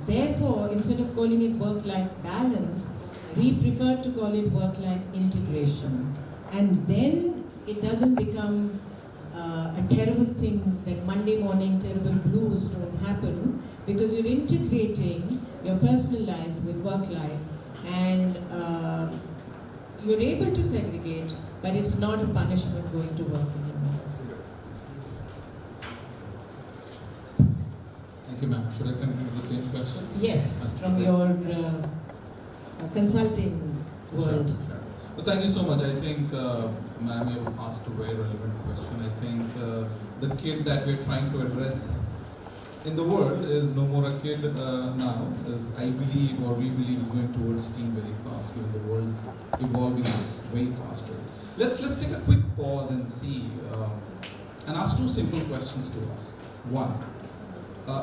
therefore, instead of calling it work-life balance, we prefer to call it work-life integration. And then it doesn't become a terrible thing that Monday morning terrible blues don't happen, because you're integrating your personal life with work life, and you're able to segregate, but it's not a punishment going to work anymore.
Thank you, ma'am. Should I continue with the same question?
Yes, from your consulting world.
Sure. Well, thank you so much. I think, ma'am, you have asked a very relevant question. I think the kid that we're trying to address in the world is no more a kid now, as I believe, or we believe, is going towards STEAM very fast, given the world's evolving way faster. Let's take a quick pause and see, and ask two simple questions to us. One,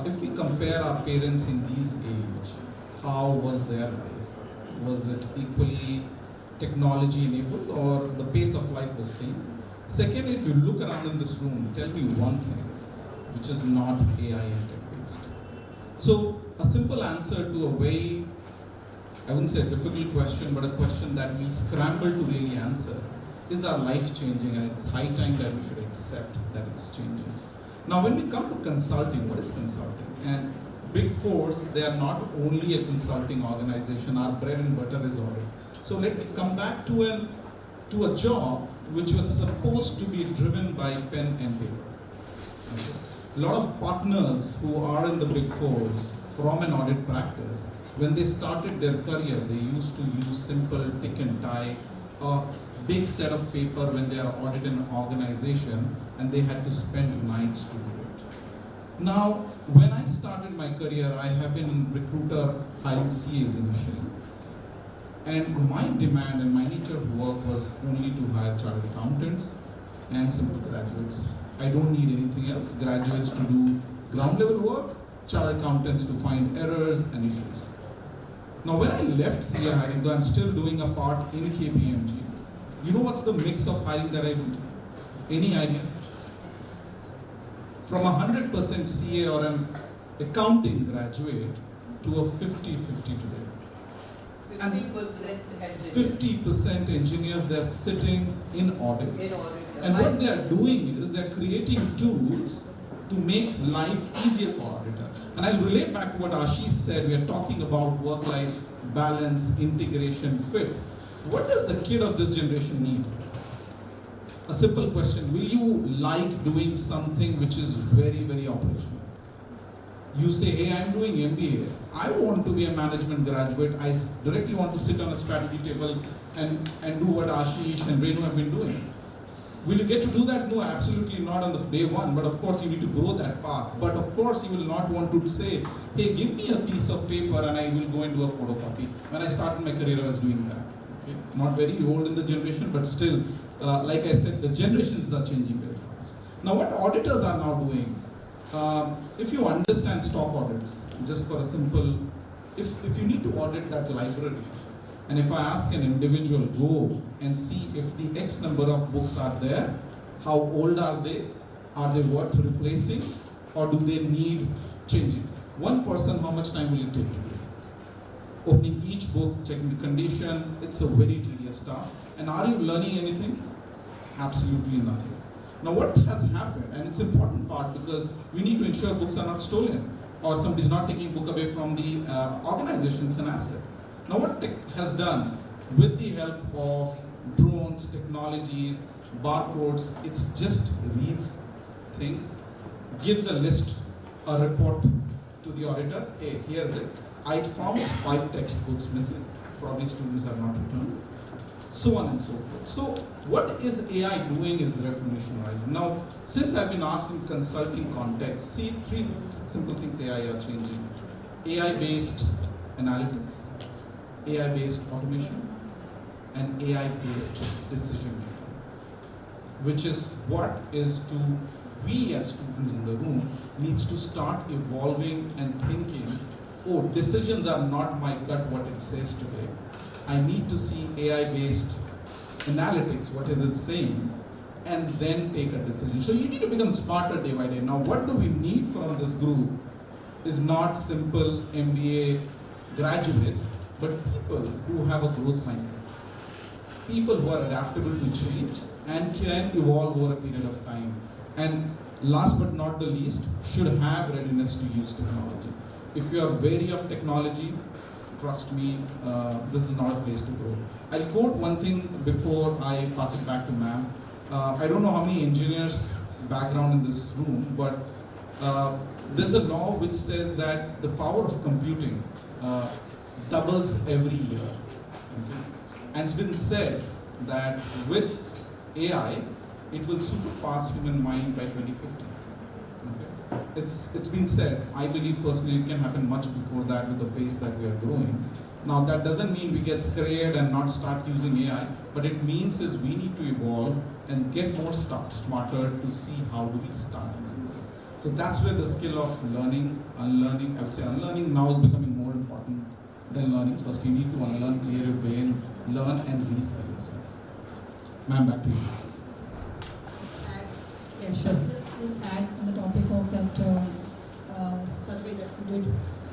if we compare our parents in these age, how was their life? Was it equally technology enabled, or the pace of life was same? Second, if you look around in this room, tell me one thing which is not AI and tech based. So a simple answer to a very, I wouldn't say a difficult question, but a question that we scramble to really answer, is our life changing, and it's high time that we should accept that it's changing. Now when we come to consulting, what is consulting? And Big Fours, they are not only a consulting organization, our bread and butter is audit. So let me come back to a job which was supposed to be driven by pen and paper. Okay. A lot of partners who are in the Big Fours from an audit practice, when they started their career, they used to use simple tick and tie
a big set of paper when they are auditing an organization, and they had to spend nights to do it. Now, when I started my career, I have been a recruiter hiring CAs initially. And my demand and my nature of work was only to hire chartered accountants and simple graduates. I don't need anything else. Graduates to do ground level work, chartered accountants to find errors and issues. Now when I left CA hiring, though I'm still doing a part in KPMG, you know what's the mix of hiring that I do? Any idea? From 100% CA or an accounting graduate to a 50-50 today. 50% engineers, they're sitting in audit. And what they are doing is they're creating tools to make life easier for auditor. And I'll relate back to what Ashish said. We are talking about work-life balance, integration, fit. What does the kid of this generation need? A simple question. Will you like doing something which is very, very operational? You say, hey, I'm doing MBA. I want to be a management graduate. I directly want to sit on a strategy table and do what Ashish and Renu have been doing. Will you get to do that? No, absolutely not on the day one. But of course, you need to grow that path. But of course, you will not want to say, hey, give me a piece of paper and I will go and do a photocopy. When I started my career, I was doing that. Okay? Not very old in the generation, but still, like I said, the generations are changing very fast. Now, what auditors are now doing, if you understand stock audits, just for a simple, if you need to audit that library, and if I ask an individual, go and see if the X number of books are there, how old are they worth replacing, or do they need changing? One person, how much time will it take to do? Opening each book, checking the condition, it's a very tedious task. And are you learning anything? Absolutely nothing. Now what has happened, and it's an important part because we need to ensure books are not stolen or somebody's not taking book away from the organization, it's an asset. Now what tech has done with the help of drones, technologies, barcodes, it's just reads things, gives a list, a report to the auditor, hey, here's it. I found 5 textbooks missing, probably students have not returned, so on and so forth. So what is AI doing is revolutionizing. Now, since I've been asked in consulting context, see 3 simple things AI are changing. AI-based analytics, AI-based automation, and AI-based decision making, which is what is to we as students in the room needs to start evolving and thinking, oh, decisions are not my gut what it says today. I need to see AI-based analytics, what is it saying, and then take a decision. So you need to become smarter day by day. Now what do we need from this group is not simple MBA graduates, but people who have a growth mindset. People who are adaptable to change and can evolve over a period of time. And last but not the least, should have readiness to use technology. If you are wary of technology, trust me, this is not a place to go. I'll quote one thing before I pass it back to ma'am. I don't know how many engineers background in this room, but there's a law which says that the power of computing doubles every year. Okay? And it's been said that with AI, it will surpass human mind by 2050. Okay? It's been said. I believe personally it can happen much before that with the pace that we are growing. Now that doesn't mean we get scared and not start using AI, but it means is we need to evolve and get more smarter to see how do we start using this. So that's where the skill of learning, unlearning, I would say unlearning now is becoming more important than learning. First you need to unlearn, clear your brain, learn and reskill yourself. Ma'am, back to you.
Yeah, sure. Just add on the topic of that survey that we did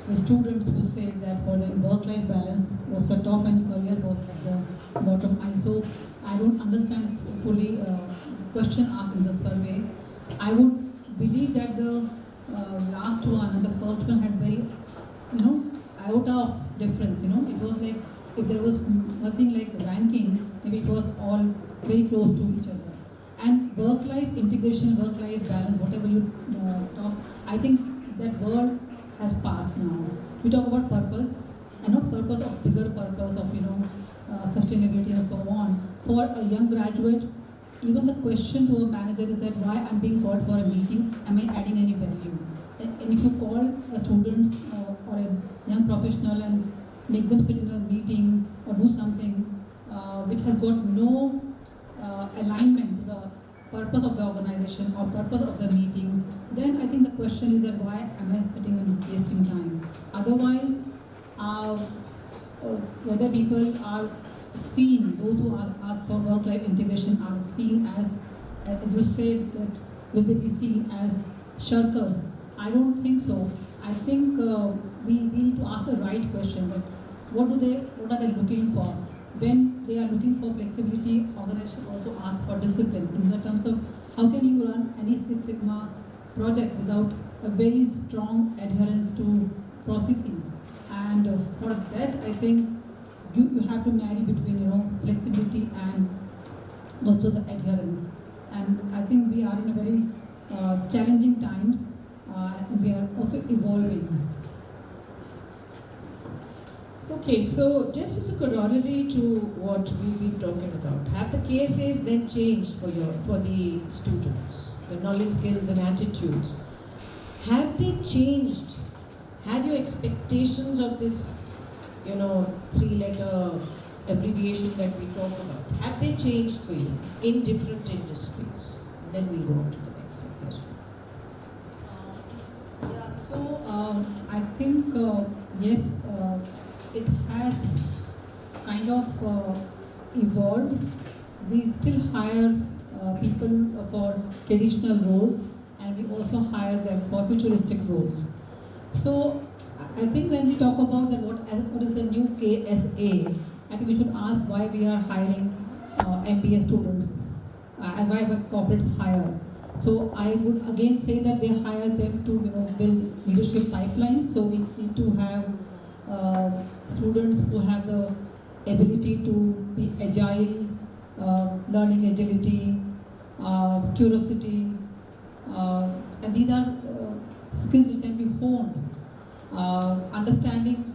with students who said that for the work-life balance was the top and career was at the bottom. So I don't understand fully the question asked in the survey. I would believe that the last one and the first one had very, iota of difference. It was like if there was nothing like ranking, maybe it was all very close to each other. And work-life integration, work-life balance, whatever you talk, I think that word has passed now. We talk about purpose, and not purpose of bigger purpose of sustainability and so on. for a young graduate, even the question to a manager is that why I'm being called for a meeting, am I adding any value? And if you call a student or a young professional and make them sit in a meeting or do something which has got no alignment to the purpose of the organization or purpose of the meeting, then I think the question is that why am I sitting and wasting time? Otherwise, whether people are seen, those who ask for work-life integration are seen as you said, that will they be seen as shirkers? I don't think so. I think we need to ask the right question. But what are they looking for? When they are looking for flexibility, organization also asks for discipline in the terms of how can you run any Six Sigma project without a very strong adherence to processes. And for that, I think you have to marry between flexibility and also the adherence. And I think we are in a very challenging times, and we are also evolving.
Okay, so just as a corollary to what we've been talking about, have the KSAs then changed for the students, the knowledge, skills and attitudes? Have they changed? Had your expectations of this, three-letter abbreviation that we talk about, have they changed for you in different industries? And then we'll go on to the next question.
I think yes, it has kind of evolved. We still hire people for traditional roles, and we also hire them for futuristic roles. So I think when we talk about what is the new KSA, I think we should ask why we are hiring MBA students and why corporates hire. So I would again say that they hire them to build leadership pipelines. So we need to have students who have the ability to be agile, learning agility, curiosity, and these are skills which can be honed. Understanding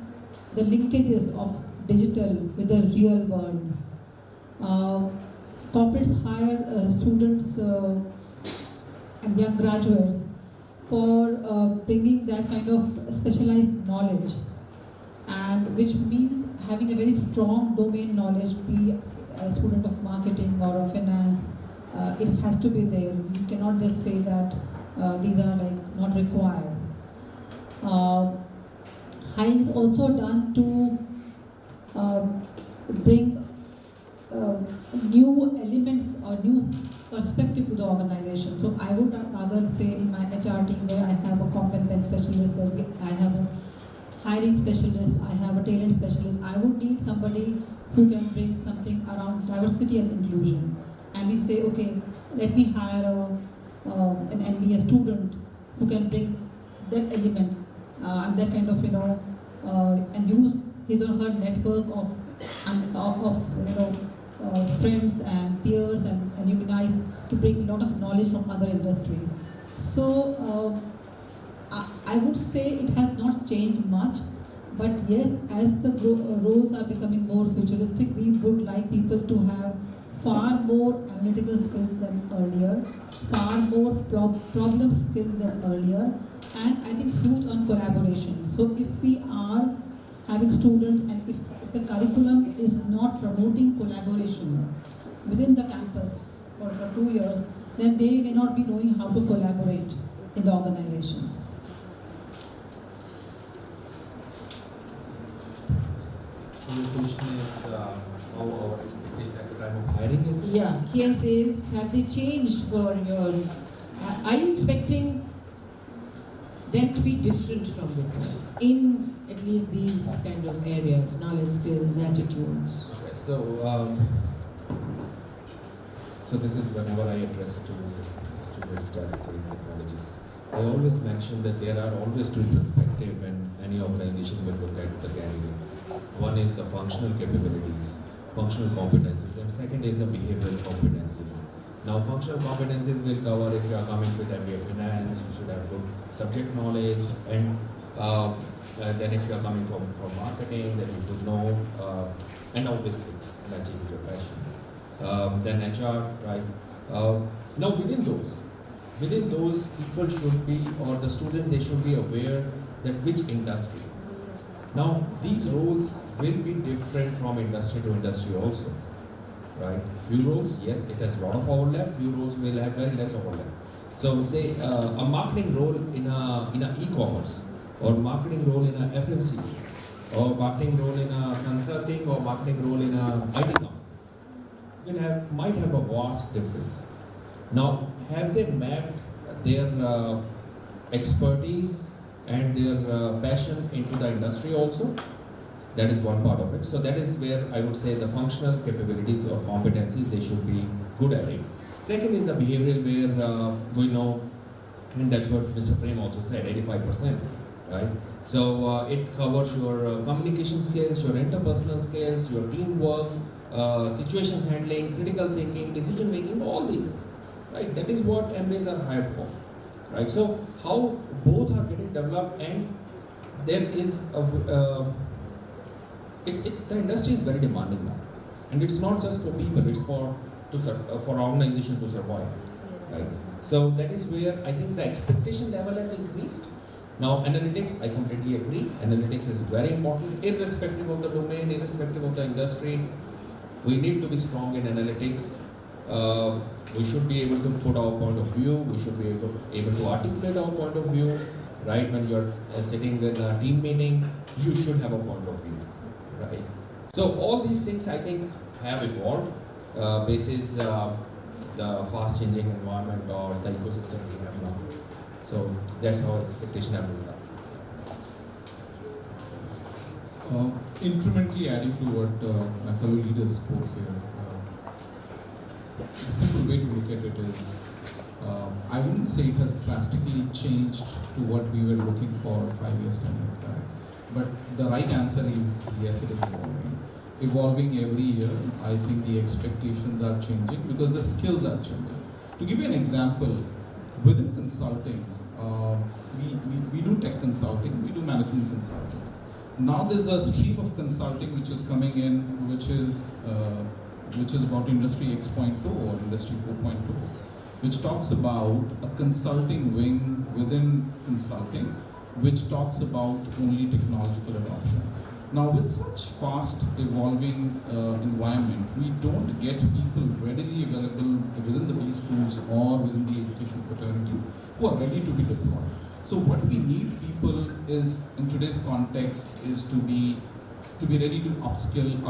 the linkages of digital with the real world. Corporates hire students and young graduates for bringing that kind of specialized knowledge, and which means having a very strong domain knowledge, be a student of marketing or of finance. It has to be there. You cannot just say that these are not required. Hiring is also done to bring new elements or new perspective to the organization. So I would rather say in my HR team where I have a competence specialist, where I have a hiring specialist, I have a talent specialist, I would need somebody who can bring something around diversity and inclusion. And we say, okay, let me hire an MBA student who can bring that element and that kind of, and use his or her network of friends and peers and humanize to bring a lot of knowledge from other industry. So I would say it has not changed much, but yes, as the roles are becoming more futuristic, we would like people to have far more analytical skills than earlier, far more problem skills than earlier, and I think huge on collaboration. So if we are having students and if the curriculum is not promoting collaboration within the campus for 2 years, then they may not be knowing how to collaborate in the organization.
So the question is how our expectation at the time of hiring is?
Yeah, KSAs, have they changed for your... Are you expecting them to be different from before in at least these kind of areas, knowledge, skills, attitudes?
Okay, so this is whenever I address to students directly in technologies. I always mention that there are always two perspectives when any organization will look at the candidate. One is the functional capabilities, functional competencies, and second is the behavioral competencies. Now, functional competencies will cover if you are coming with MBA Finance, you should have good subject knowledge, and then if you are coming from marketing, then you should know, and obviously, achieve your passion. then HR, right? Now within those people should be, or the students, they should be aware that which industry. Now these roles will be different from industry to industry also, right? Few roles, yes, it has a lot of overlap. Few roles will have very less overlap. So say a marketing role in a e-commerce, or marketing role in a FMCG, or marketing role in a consulting, or marketing role in a IT company might have a vast difference. Now, have they mapped their expertise and their passion into the industry also? That is one part of it. So that is where I would say the functional capabilities or competencies, they should be good at it. Second is the behavioral, where we know, and that's what Mr. Prem also said, 85%, right? So it covers your communication skills, your interpersonal skills, your teamwork, situation handling, critical thinking, decision making, all these, right? That is what MBAs are hired for, right? So how both are getting developed, and there is the industry is very demanding now, and it's not just for people; it's for organization to survive, right? So that is where I think the expectation level has increased. Now analytics, I completely agree. Analytics is very important, irrespective of the domain, irrespective of the industry. We need to be strong in analytics. We should be able to put our point of view. We should be able to articulate our point of view, right? When you're sitting in a team meeting, you should have a point of view, right? So all these things I think have evolved basis the fast changing environment or the ecosystem we have now. So that's how expectation have been done.
Incrementally adding to what my fellow leaders spoke here, the simple way to look at it is, I wouldn't say it has drastically changed to what we were looking for 5 years, 10 years back. But the right answer is yes, it is evolving. Evolving every year. I think the expectations are changing because the skills are changing. To give you an example, within consulting, we do tech consulting, we do management consulting. Now there's a stream of consulting which is coming in, which is about Industry X.2 or Industry 4.2, which talks about a consulting wing within consulting, which talks about only technological adoption. Now with such fast evolving environment, we don't get people readily available within the B schools or within the education fraternity who are ready to be deployed. So what we need people is, in today's context, is to be ready to upscale,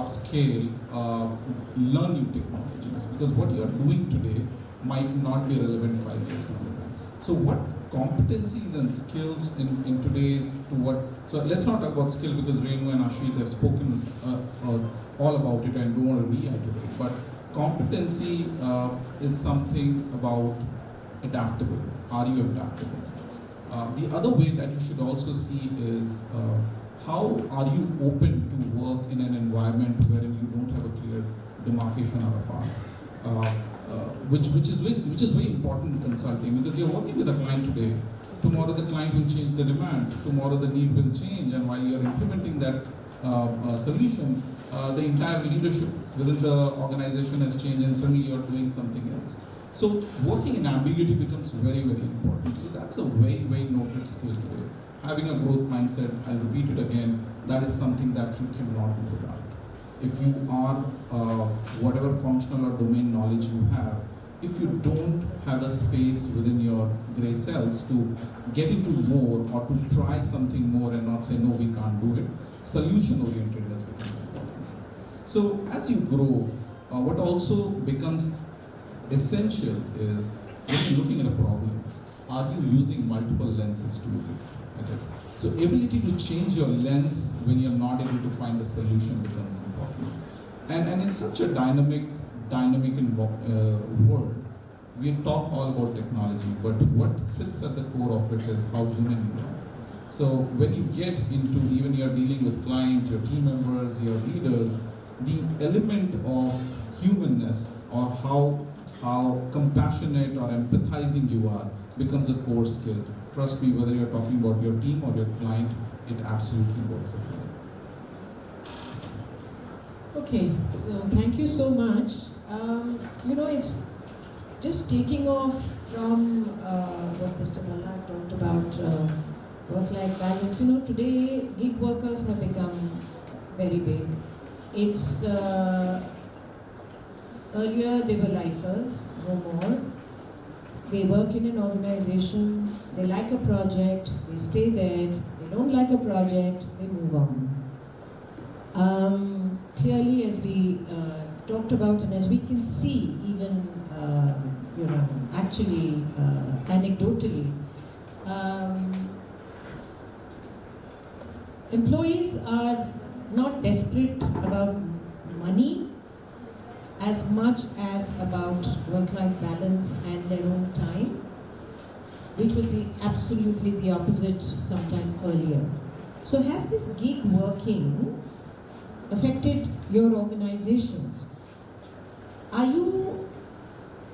learn new technologies, because what you are doing today might not be relevant 5 years down the line. So what competencies and skills in today's so let's not talk about skill because Renu and Ashish have spoken all about it and don't want to reiterate, but competency is something about adaptable. Are you adaptable? The other way that you should also see is how are you open to work in an environment wherein you don't have a clear demarcation or a path, which is very important in consulting, because you're working with a client today. Tomorrow the client will change the demand. Tomorrow the need will change, and while you're implementing that solution, the entire leadership within the organization has changed, and suddenly you're doing something else. So working in ambiguity becomes very, very important. So that's a very, very noted skill today. Having a growth mindset, I'll repeat it again, that is something that you cannot do without. If you are, whatever functional or domain knowledge you have, if you don't have a space within your gray cells to get into more or to try something more and not say, no, we can't do it, solution-orientedness becomes important. So as you grow, what also becomes essential is when you're looking at a problem, are you using multiple lenses to look at it? So ability to change your lens when you're not able to find a solution becomes important. And in such a dynamic world, we talk all about technology, but what sits at the core of it is how human you are. So when you get into, even you're dealing with clients, your team members, your leaders, the element of humanness or how compassionate or empathizing you are becomes a core skill. Trust me, whether you're talking about your team or your client, it absolutely works out.
Okay, so thank you so much. It's just taking off from what Mr. Balla talked about work-life balance. Today gig workers have become very big. It's earlier they were lifers, no more. They work in an organization, they like a project, they stay there, they don't like a project, they move on. Clearly, as we talked about and as we can see even, actually, anecdotally, employees are not desperate about money as much as about work-life balance and their own time, which was absolutely the opposite sometime earlier. So has this gig working affected your organizations? Are you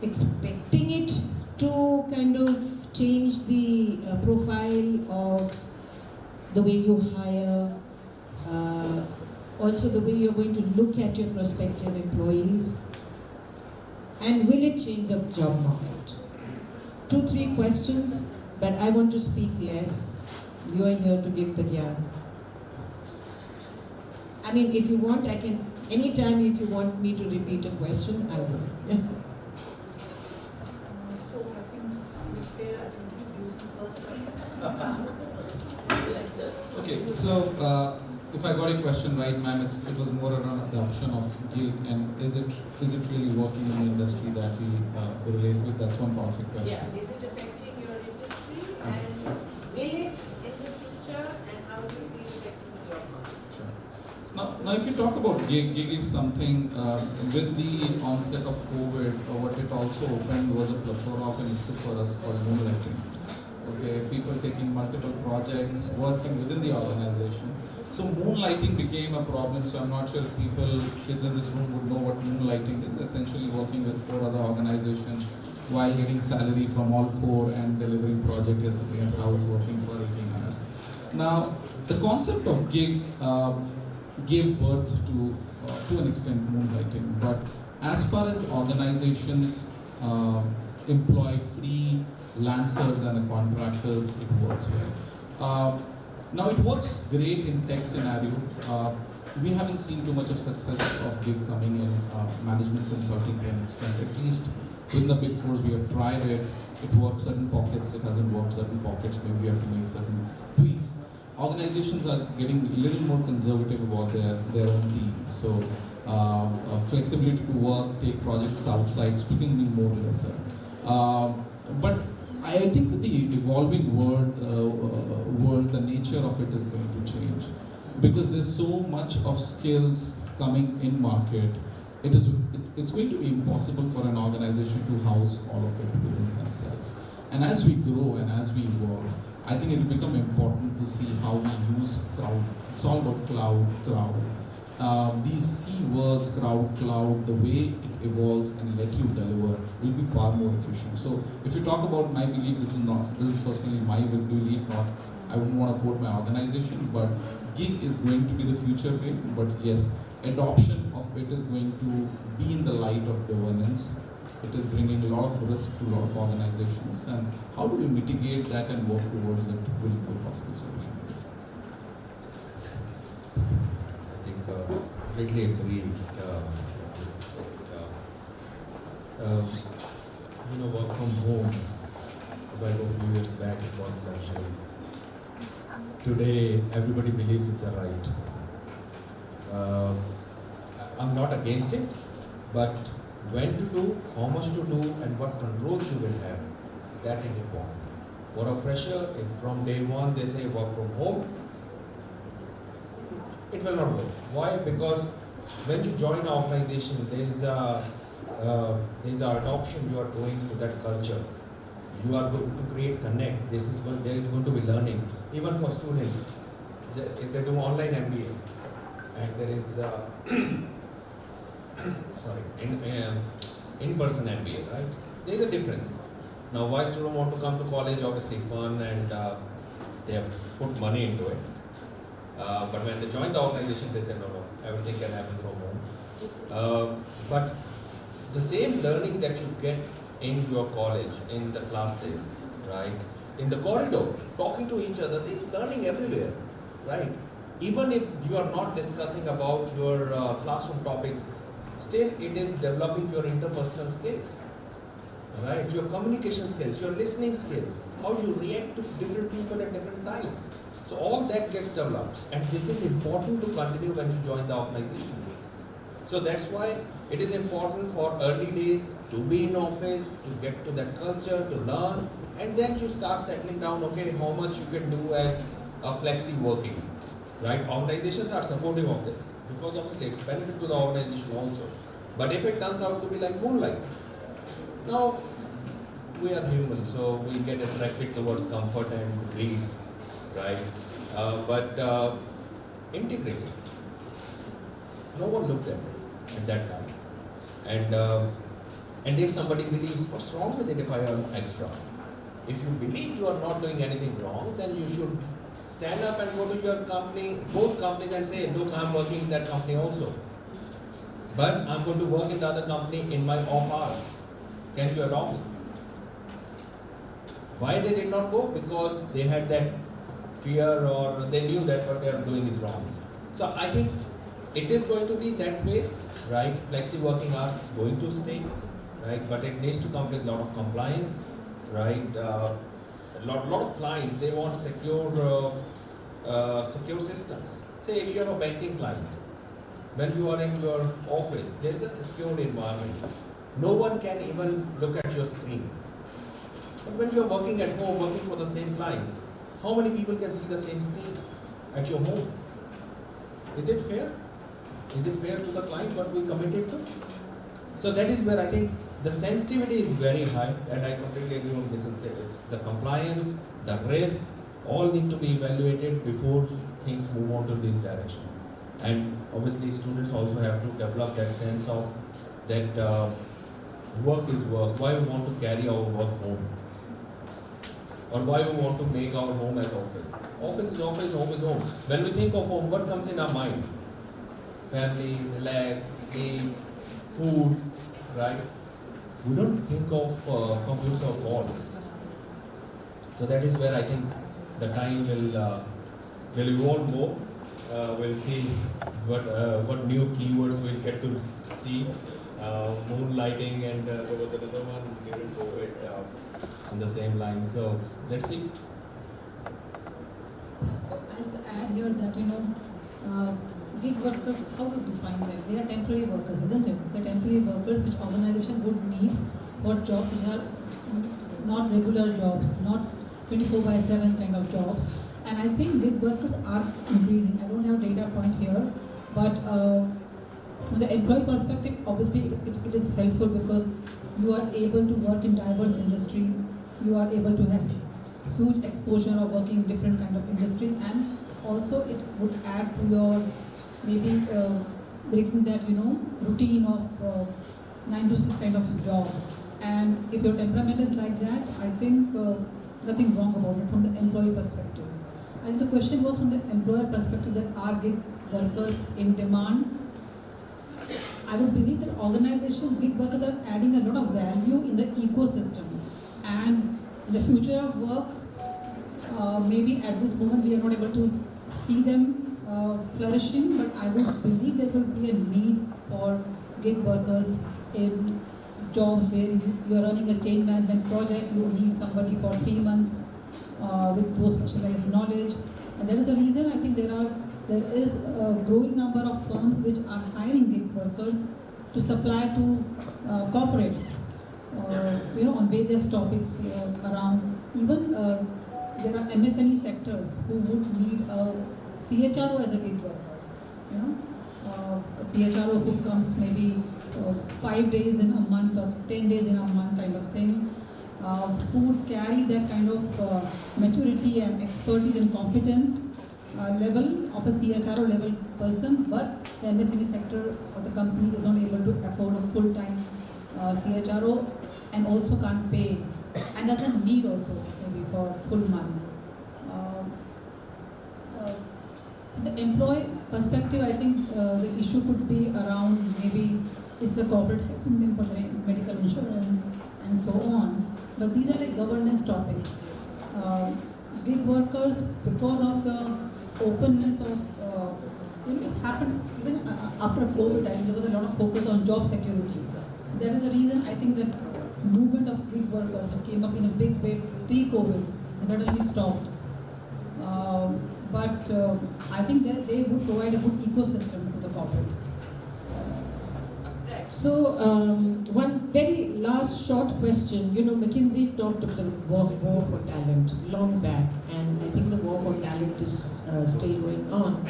expecting it to kind of change the profile of the way you hire, also the way you're going to look at your prospective employees? And will it change the job market? 2-3 questions, but I want to speak less. You are here to give the gyan. I mean, if you want, I can, anytime if you want me to repeat a question, I will.
So I think it's fair, I think you use the first one. Like that.
Okay, so if I got a question right, ma'am, it was more around adoption of gig, and is it really working in the industry that we relate with? That's one part of the question.
Yeah, is it affecting your industry, and will it in the future, and how do you see it affecting the job market?
Sure. Now, if you talk about gig is something with the onset of COVID, what it also opened was a plethora of an issue for us called moonlighting. Okay, people taking multiple projects, working within the organization. So moonlighting became a problem. So I'm not sure if kids in this room would know what moonlighting is. Essentially working with 4 other organizations while getting salary from all 4 and delivering project you're sitting at house working for 18 hours. Now, the concept of gig gave birth to an extent moonlighting. But as far as organizations employ freelancers and contractors, it works well. Now it works great in tech scenario. We haven't seen too much of success of gig coming in management consulting to an extent. At least in the big 4s we have tried it. It worked certain pockets, it hasn't worked certain pockets, maybe we have to make certain tweaks. Organizations are getting a little more conservative about their own teams. So flexibility to work, take projects outside, speaking more or lesser. But I think with the evolving world, the nature of it is going to change, because there's so much of skills coming in market. It's going to be impossible for an organization to house all of it within themselves. And as we grow and as we evolve, I think it will become important to see how we use crowd. It's all about crowd. These C words, cloud, the way it evolves and let you deliver will be far more efficient. So if you talk about my belief, this is personally my belief, I wouldn't want to quote my organization, but gig is going to be the future way. But yes, adoption of it is going to be in the light of governance. It is bringing a lot of risk to a lot of organizations, and how do we mitigate that and work towards it will be a possible solution.
I think completely agree. Work from home. If I go a few years back, it was luxury. Today, everybody believes it's a right. I'm not against it, but when to do, how much to do, and what controls you will have, that is important. For a fresher, if from day one they say work from home, it will not work. Why? Because when you join an organization, there is an adoption you are doing to that culture. You are going to create connect. There is going to be learning. Even for students, if they do online MBA, and there is in-person MBA, right? There is a difference. Now, why students want to come to college? Obviously, fun, and they have put money into it. But when they join the organization, they say no, everything can happen from home. But the same learning that you get in your college, in the classes, right? In the corridor, talking to each other, there's learning everywhere, right? Even if you are not discussing about your classroom topics, still it is developing your interpersonal skills, right? Your communication skills, your listening skills, how you react to different people at different times. So all that gets developed, and this is important to continue when you join the organization. So that's why it is important for early days to be in office, to get to that culture, to learn, and then you start settling down, okay, how much you can do as a flexi working, right? Organizations are supportive of this, because obviously it's benefit to the organization also. But if it turns out to be like moonlight, now we are human, so we get attracted towards comfort and greed, right? But integrity, no one looked at that time. And if somebody believes, what's wrong with it if I earn extra? If you believe you are not doing anything wrong, then you should stand up and go to your company, both companies, and say, look, I'm working in that company also, but I'm going to work in the other company in my off hours. Can you allow me? Why they did not go? Because they had that fear, or they knew that what they are doing is wrong. So I think it is going to be that way, right? Flexi working hours going to stay, right? But it needs to come with a lot of compliance, right? A lot of clients, they want secure systems. Say if you have a banking client, when you are in your office, there is a secure environment. No one can even look at your screen. But when you are working at home, working for the same client, how many people can see the same screen at your home? Is it fair? Is it fair to the client what we committed to? So that is where I think the sensitivity is very high, and I completely agree with Mrs. said. It's the compliance, the risk, all need to be evaluated before things move on to this direction. And obviously students also have to develop that sense of that work is work. Why we want to carry our work home? Or why we want to make our home as office? Office is office, home is home. When we think of home, what comes in our mind? Family, relax, sleep, food, right? We don't think of computers or calls. So that is where I think the time will evolve more. We'll see what new keywords we'll get to see. Moonlighting, and there was another one during COVID on the same line. So let's see.
So I'll add here that, gig workers, how to define them? They are temporary workers, isn't it? They're temporary workers which organization would need for jobs which are not regular jobs, not 24/7 kind of jobs. And I think gig workers are increasing. I don't have data point here, but from the employee perspective, obviously it is helpful because you are able to work in diverse industries. You are able to have huge exposure of working in different kind of industries, and also it would add to your maybe breaking that routine of 9 to 6 kind of job. And if your temperament is like that, I think nothing wrong about it from the employee perspective. And the question was from the employer perspective, that are gig workers in demand? I would believe that organizations, gig workers are adding a lot of value in the ecosystem. And in the future of work, maybe at this moment we are not able to see them flourishing, but I would believe there will be a need for gig workers in jobs where you are running a change management project, you need somebody for 3 months with those specialized knowledge. And that is the reason I think there is a growing number of firms which are hiring gig workers to supply to corporates, on various topics around. Even there are MSME sectors who would need a CHRO as a gig worker. A CHRO who comes maybe 5 days in a month or 10 days in a month kind of thing, who would carry that kind of maturity and expertise and competence level of a CHRO level person, but the MSME sector or the company is not able to afford a full-time CHRO and also can't pay and doesn't need also maybe for full month. The employee perspective, I think the issue could be around maybe is the corporate helping them for their medical insurance and so on. But these are like governance topics. Gig workers, because of the openness of, it happened even after COVID time, there was a lot of focus on job security. That is the reason I think that movement of gig workers that came up in a big way pre-COVID suddenly stopped. But I think that they would provide a good ecosystem to the corporates.
So, one very last short question. You know, McKinsey talked of the war for talent long back, and I think the war for talent is still going on.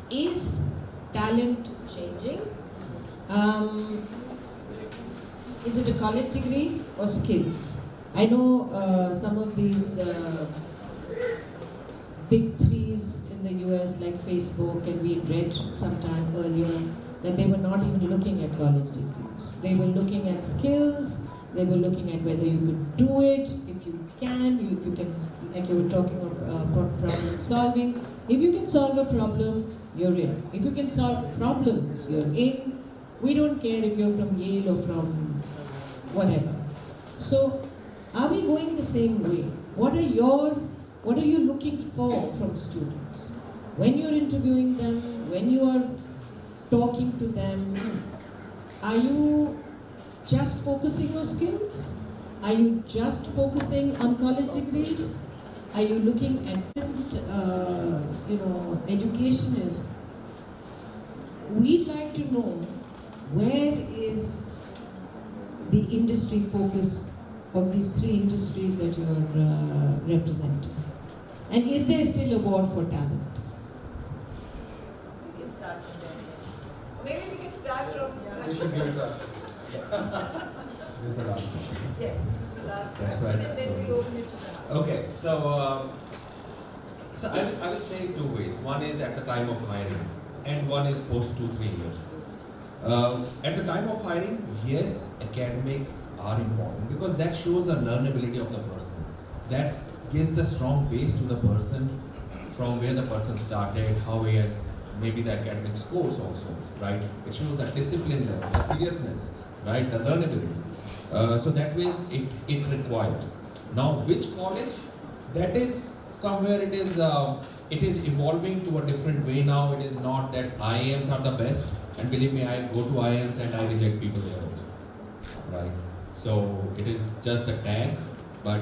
Is talent changing? Is it a college degree or skills? I know some of these big threes in the US, like Facebook, and we had read sometime earlier that they were not even looking at college degrees. They were looking at skills, they were looking at whether you could do it, if you can, like you were talking of problem solving. If you can solve a problem, you're in. If you can solve problems, you're in. We don't care if you're from Yale or from whatever. So, are we going the same way? What are you looking for from students? When you're interviewing them, when you are talking to them, are you just focusing on skills? Are you just focusing on college degrees? Are you looking at, education is? We'd like to know where is the industry focus of these three industries that you're representing? And is there still a war for talent?
We can start from there. Maybe we can start from.
We should give it up. This is the last question.
Yes, this is the last
That's
question,
right.
and then we'll open it to the house.
Okay, so I would say two ways. One is at the time of hiring, and one is post 2-3 years. At the time of hiring, yes, academics are important because that shows the learnability of the person. That gives the strong base to the person from where the person started, how he has maybe the academic scores also, right? It shows the discipline level, the seriousness, right? The learnability. So that way it requires. Now, which college? That is somewhere it is evolving to a different way now. It is not that IIMs are the best, and believe me, I go to IIMs and I reject people there also, right? So it is just the tag, but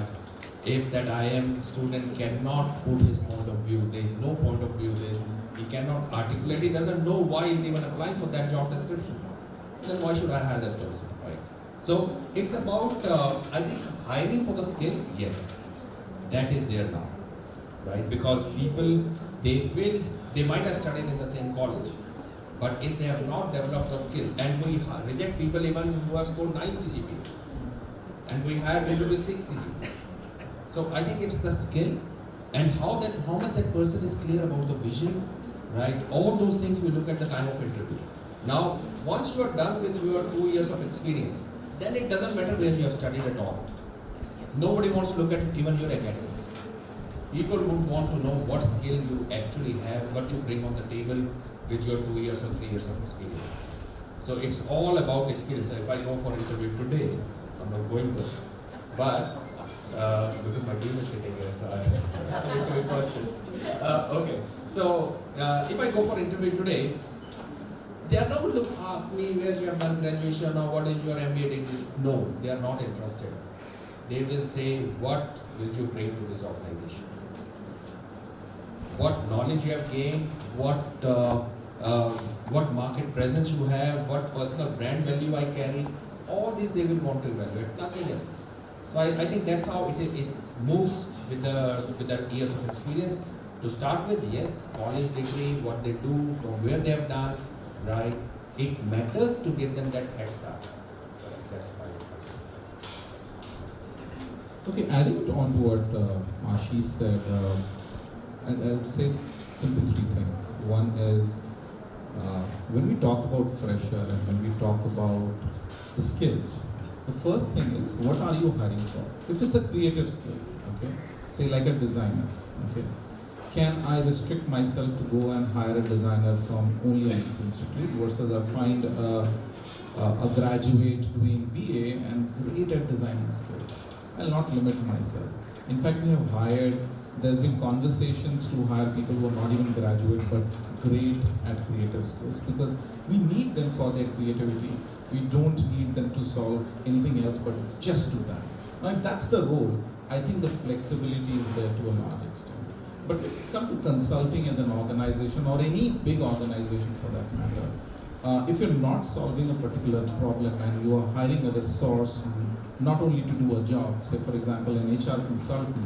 if that IIM student cannot put his point of view, there is no point of view, he cannot articulate, he doesn't know why he's even applying for that job description, then why should I hire that person, right? So it's about, I think, hiring for the skill, yes, that is there now, right? Because people, they might have studied in the same college, but if they have not developed the skill, and we reject people even who have scored 9 CGP, and we hire people with 6 CGP. So I think it's the skill and how much that person is clear about the vision, right? All those things we look at the time of interview. Now, once you are done with your 2 years of experience, then it doesn't matter where you have studied at all. Nobody wants to look at even your academics. People would want to know what skill you actually have, what you bring on the table with your 2 years or 3 years of experience. So it's all about experience. If I go for an interview today, I'm not going to, but because my team is sitting here, so I need to be cautious. Okay, so if I go for interview today, they are not going to ask me where you have done graduation or what is your MBA degree. No, they are not interested. They will say, what will you bring to this organization? What knowledge you have gained, what market presence you have, what personal brand value I carry, all these they will want to evaluate, nothing else. So I think that's how it moves with the years of experience. To start with, yes, college degree, what they do, from where they have done, right? It matters to give them that head start. That's why.
Okay, adding on to what Ashish said, I'll say simple 3 things. One is when we talk about fresher and when we talk about the skills, the first thing is, what are you hiring for? If it's a creative skill, okay, say like a designer, okay, can I restrict myself to go and hire a designer from only an institute versus I find a graduate doing BA and great at designing skills. I'll not limit myself. In fact, we have hired, there's been conversations to hire people who are not even graduate but great at creative skills because we need them for their creativity. We don't need them to solve anything else but just do that. Now, if that's the role, I think the flexibility is there to a large extent. But when you come to consulting as an organization or any big organization for that matter, if you're not solving a particular problem and you are hiring a resource not only to do a job, say for example an HR consultant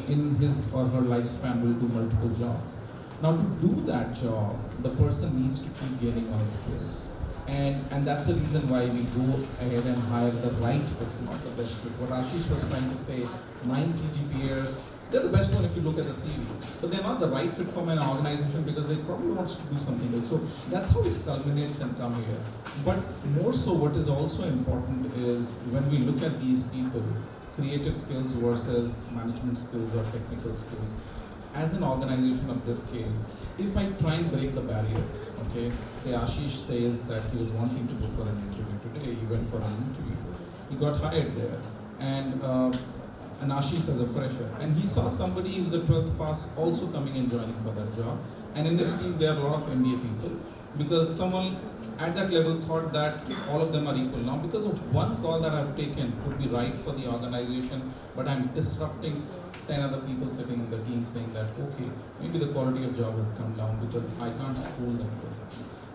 in his or her lifespan will do multiple jobs. Now to do that job, the person needs to keep gaining on skills. And that's the reason why we go ahead and hire the right fit, not the best fit. What Ashish was trying to say, 9 CGPAs, they're the best one if you look at the CV, but they're not the right fit for an organization because they probably wants to do something else. So that's how it culminates and come here. But more so what is also important is when we look at these people, creative skills versus management skills or technical skills, as an organization of this scale, if I try and break the barrier, okay, say Ashish says that he was wanting to go for an interview today, he went for an interview, he got hired there, and Ashish as a fresher, and he saw somebody who's a 12th pass also coming and joining for that job, and in his team there are a lot of MBA people, because someone at that level thought that all of them are equal. Now because of one call that I've taken could be right for the organization, but I'm disrupting 10 other people sitting in the team saying that, okay, maybe the quality of job has come down because I can't school them person.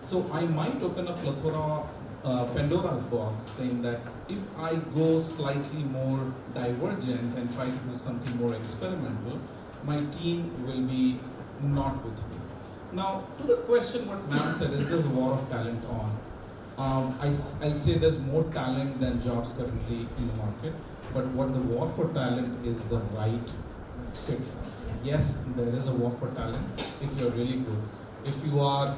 So I might open a plethora, Pandora's box, saying that if I go slightly more divergent and try to do something more experimental, my team will be not with me. Now, to the question what ma'am said, is there's a war of talent on? I'll say there's more talent than jobs currently in the market. But what the war for talent is the right fit. Yes, there is a war for talent if you're really good. If you are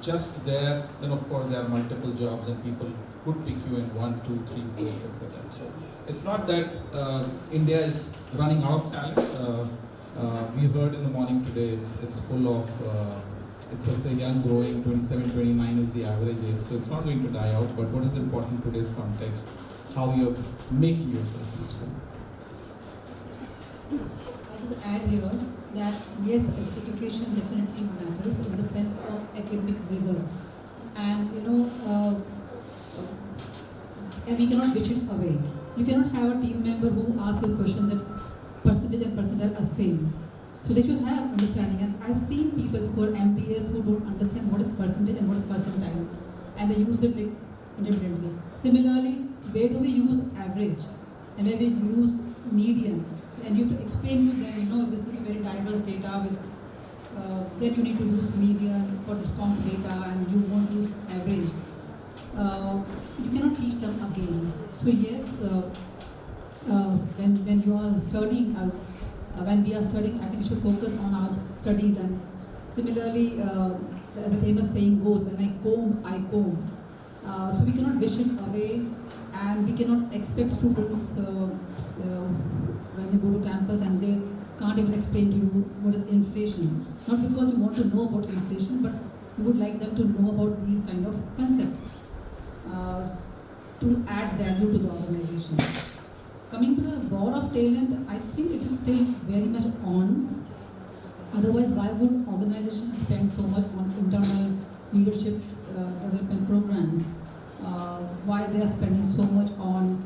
just there, then of course there are multiple jobs and people could pick you in 1, 2, 3, 4, 5th attempt. So it's not that India is running out of talent. We heard in the morning today it's full of, it's a young growing, 27, 29 is the average age. So it's not going to die out, but what is important in today's context, how you're making yourself useful.
I just add here that yes, education definitely matters in the sense of academic rigor, and and we cannot wish it away. You cannot have a team member who asks this question that percentage and percentile are same. So they should have understanding, and I've seen people who are MBAs who don't understand what is percentage and what is percentile, and they use it like independently. Similarly, where do we use average and where we use median, and you have to explain to them, this is very diverse data with then you need to use median for this comp data and you won't use average. You cannot teach them again. So yes, when you are studying, when we are studying, I think we should focus on our studies. And similarly, as the famous saying goes, when I comb, I comb. So we cannot wish it away, and we cannot expect students when they go to campus and they can't even explain to you what is inflation. Not because you want to know about inflation, but you would like them to know about these kind of concepts to add value to the organization. Coming to the war of talent, I think it is still very much on. Otherwise, why would organizations spend so much on internal leadership development programs? Why they are spending so much on,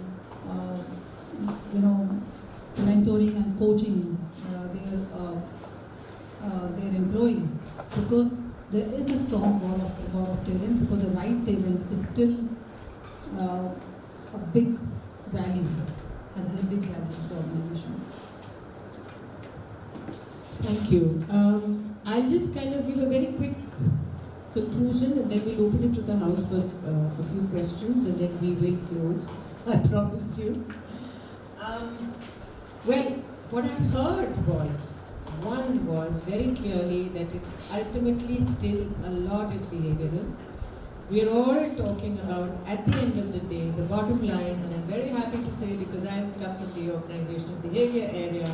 mentoring and coaching their employees? Because there is a strong war of talent, because the right talent is still a big value, has a big value for the organization.
Thank you. I'll just kind of give a very quick conclusion, and then we'll open it to the House for a few questions, and then we will close, I promise you. Well, what I heard was very clearly that it's ultimately still a lot is behavioral. We are all talking about, at the end of the day, the bottom line, and I'm very happy to say, because I've come from the organizational behavior area,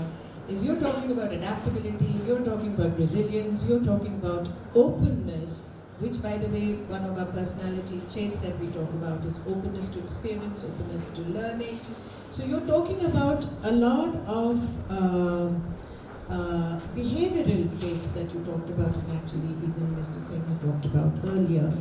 is you're talking about adaptability, you're talking about resilience, you're talking about openness, which by the way, one of our personality traits that we talk about is openness to experience, openness to learning. So you're talking about a lot of behavioral traits that you talked about, and actually even Mr. Singh had talked about earlier,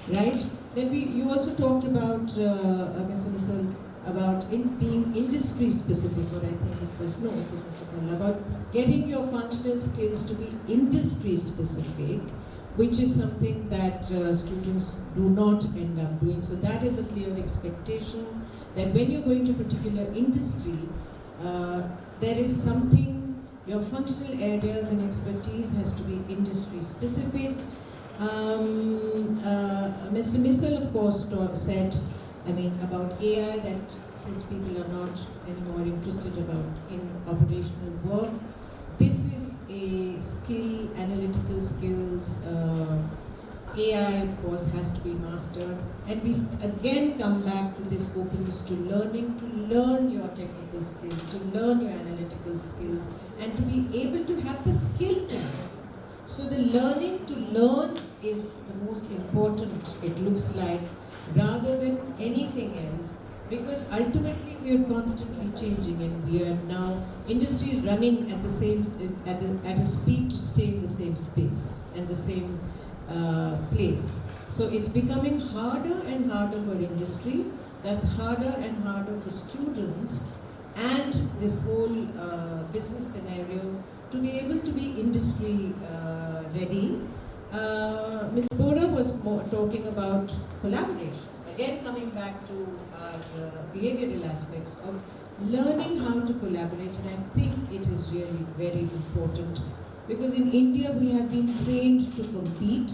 right? Then you also talked about, Mr. Missal, about being industry specific, or I think it was Mr. Kalla, about getting your functional skills to be industry specific, which is something that students do not end up doing. So that is a clear expectation that when you're going to a particular industry, there is something, your functional areas and expertise has to be industry specific. Mr. Missal, of course, said, about AI, that since people are not anymore interested in operational work, this is a skill, analytical skills. AI, of course, has to be mastered. And we again come back to this openness to learning, to learn your technical skills, to learn your analytical skills, and to be able to have the skill to learn. So the learning to learn is the most important, it looks like, rather than anything else, because ultimately we are constantly changing, and we are now, industry is running at the same, at a speed to stay in the same space and the same place. So it's becoming harder and harder for industry, that's harder and harder for students and this whole business scenario to be able to be industry ready. Ms. Bora was talking about collaboration. Again, coming back to our behavioral aspects of learning how to collaborate, and I think it is really very important, because in India we have been trained to compete,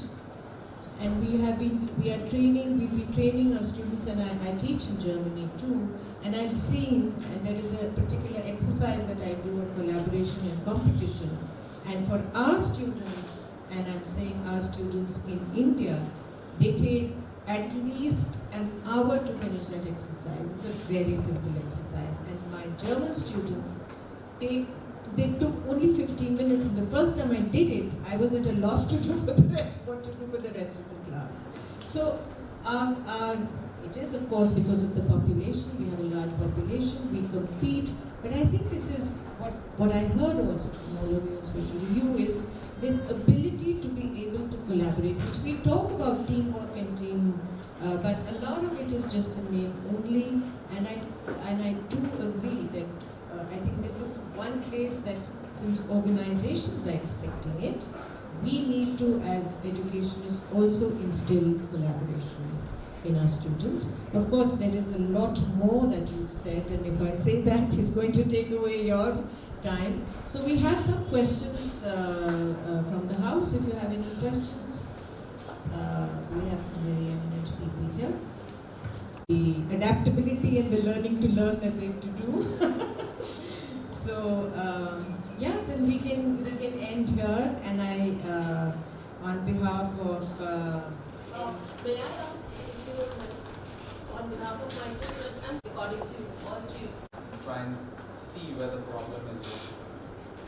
and we've been training our students, and I teach in Germany too, and I've seen, and there is a particular exercise that I do of collaboration and competition, and for our students, and I'm saying our students in India, they take at least an hour to finish that exercise. It's a very simple exercise, and my German students they took only 15 minutes, and the first time I did it, I was at a loss to do for the rest, what to do for the rest of the class. So it is, of course, because of the population, we have a large population, we compete, but I think this is what I heard also from all of you, especially you, is this ability to be able to collaborate, which we talk about teamwork and team, but a lot of it is just a name only, and I do agree that I think this is one place that, since organizations are expecting it, we need to, as educationists, also instill collaboration in our students. Of course, there is a lot more that you've said, and if I say that, it's going to take away your time. So we have some questions from the house, if you have any questions. We have some very eminent people here. The adaptability and the learning to learn that they have to do. So, yeah, then we can end here, and I, on behalf of...
may I ask if you would, on behalf of myself and according to all three,
try and see where the problem is.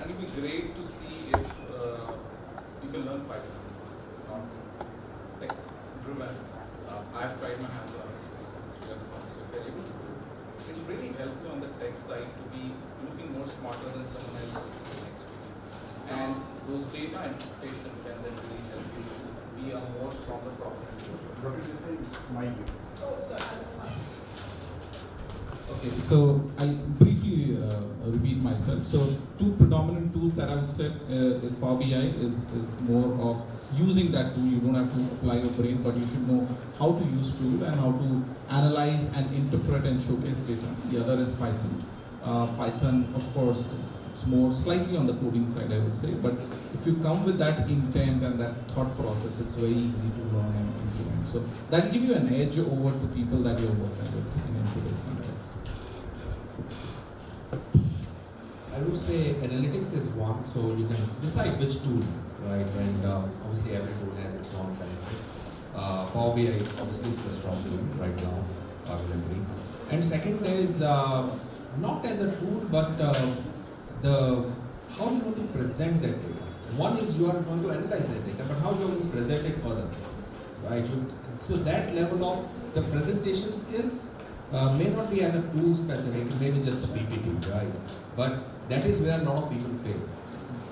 And it would be great to see if you can learn Python. It's not tech driven. I've tried my hands on it. It's real fun. So if you're able to do it, will really help you on the tech side to be looking more smarter than someone else next to you. And those data interpretation can then really help you to be a more stronger problem.
What did you say? My view.
oh, sorry.
Okay, so I'll briefly repeat myself. So two predominant tools that I would say is Power BI is more of using that tool. You don't have to apply your brain, but you should know how to use tool and how to analyze and interpret and showcase data. The other is Python. Python, of course, it's more slightly on the coding side, I would say, but if you come with that intent and that thought process, it's very easy to learn and implement. So that'll give you an edge over to people that you're working with in today's context.
I would say analytics is one, so you can decide which tool, right? And obviously every tool has its own benefits. Power BI is obviously the strong tool right now, I will agree. And second is not as a tool, but the how you want to present that data. One is you are going to analyze that data, but how you are going to present it further, right? So that level of the presentation skills may not be as a tool specific, maybe just a PPT, right? But that is where a lot of people fail.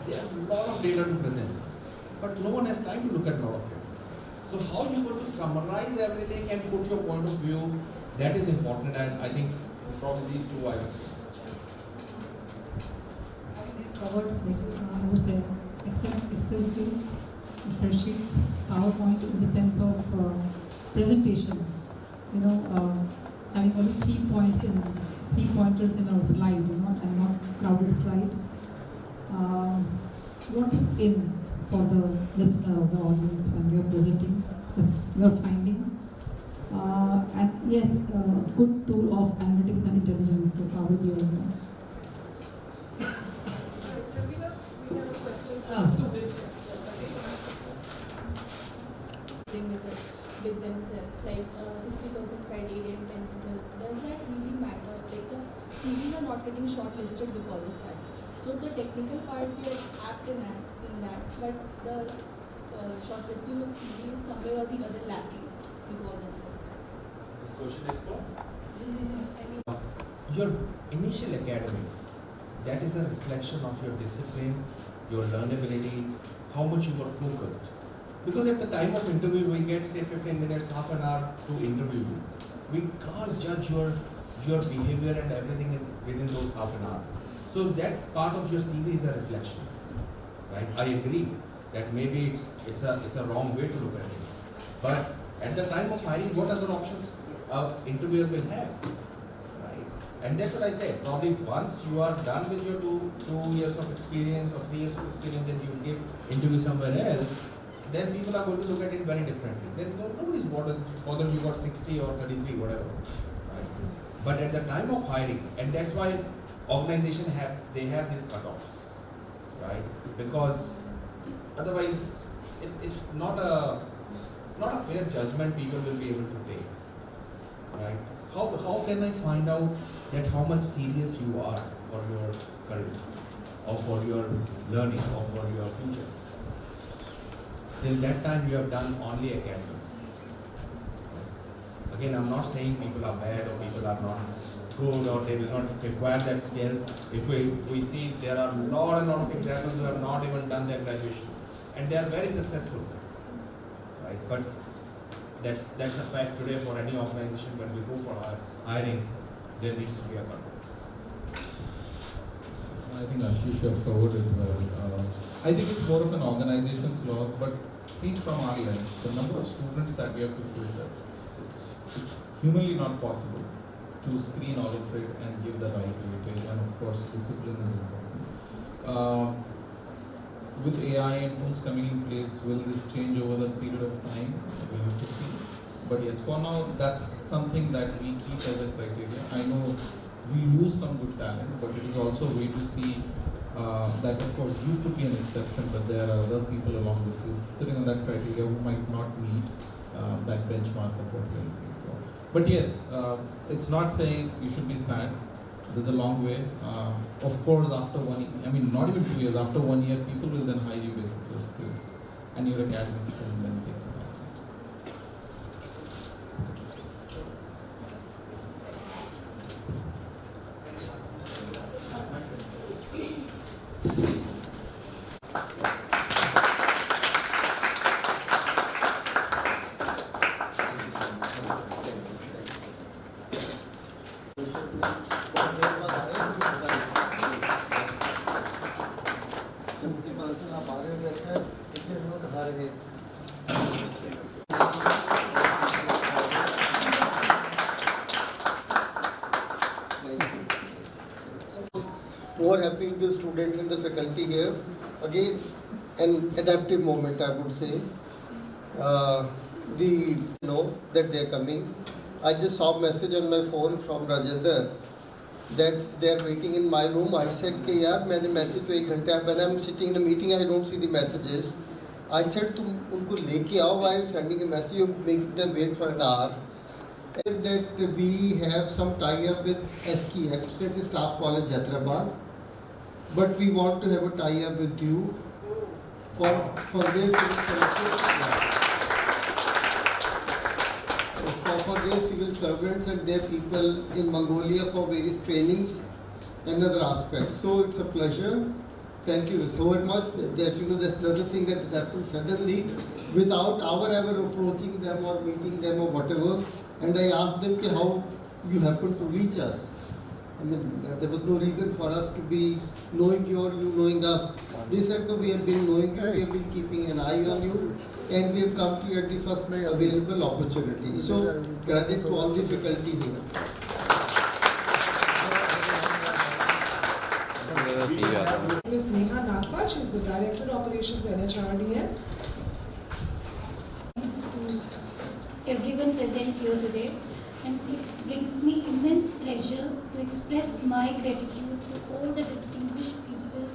They have a lot of data to present, but no one has time to look at a lot of data. So how you going to summarize everything and put your point of view, that is important, and I think probably these two I
covered, I would say, Excel skills, spreadsheets, PowerPoint in the sense of presentation. Having only 3 pointers in our slide, and not crowded slide. What is in for the listener or the audience when you are presenting your finding? And yes, good tool of analytics and intelligence, so Power BI.
With themselves, like 60% criteria and 10 to 12. Does that really matter? Like the CVs are not getting shortlisted because of that. So the technical part we are apt in that, but the shortlisting of CVs is somewhere or the other lacking because of that.
This question is for your initial academics. That is a reflection of your discipline, your learnability, how much you were focused. Because at the time of interview, we get say 15 minutes, half an hour to interview you. We can't judge your behavior and everything within those half an hour. So that part of your CV is a reflection, right? I agree that maybe it's a wrong way to look at it. But at the time of hiring, what other options an interviewer will have, right? And that's what I said. Probably once you are done with your two years of experience or 3 years of experience and you give interview somewhere else, then people are going to look at it very differently. Then nobody's bothered you got 60 or 33, whatever. Right? But at the time of hiring, and that's why organizations have these cutoffs, right? Because otherwise, it's not a fair judgment people will be able to take, right? How can I find out that how much serious you are for your career, or for your learning, or for your future? Till that time, you have done only academics. Again, I'm not saying people are bad or people are not good or they will not acquire that skills. If we see there are a lot of examples who have not even done their graduation and they are very successful, right? But that's a fact today for any organization. When we go for hiring, there needs to be a cutoff.
I think Ashish have covered it well. I think it's more of an organization's loss, but seen from our lens, the number of students that we have to filter, it's humanly not possible to screen all of it and give the right weightage, and of course discipline is important. With AI and tools coming in place, will this change over the period of time? We'll have to see. But yes, for now, that's something that we keep as a criteria. I know we lose some good talent, but it is also a way to see that of course you could be an exception, but there are other people along with you sitting on that criteria who might not meet that benchmark of what you're looking for. But yes, it's not saying you should be sad. There's a long way. Of course, after 1 year, I mean not even 2 years, after 1 year, people will then hire you basis your skills and your academics can then take some accent.
More happy with the students and the faculty here. Again, an adaptive moment, I would say. We know that they are coming. I just saw a message on my phone from Rajendra that they are waiting in my room. I said, "Ke yaar, maine message to 1 ghanta." When I'm sitting in a meeting, I don't see the messages. I said, "Tum unko leke aao. Why I'm sending a message? You're making them wait for an hour." And that we have some tie-up with SK, Administrative Staff College, Hyderabad. but we want to have a tie-up with you for their civil for their civil servants and their people in Mongolia for various trainings and other aspects. So it's a pleasure. Thank you so much. That that's another thing that has happened suddenly, without our ever approaching them or meeting them or whatever. And I asked them how you happen to reach us. I mean, there was no reason for us to be knowing you or you knowing us. They said, no, we have been knowing you, we have been keeping an eye on you, and we have come to you at the first available opportunity. So, credit to all the faculty here.
Ms. Neha Nagpal, she is the Director of Operations NHRDN.
Everyone present here today, and it brings me immense pleasure to express my gratitude to all the distinguished people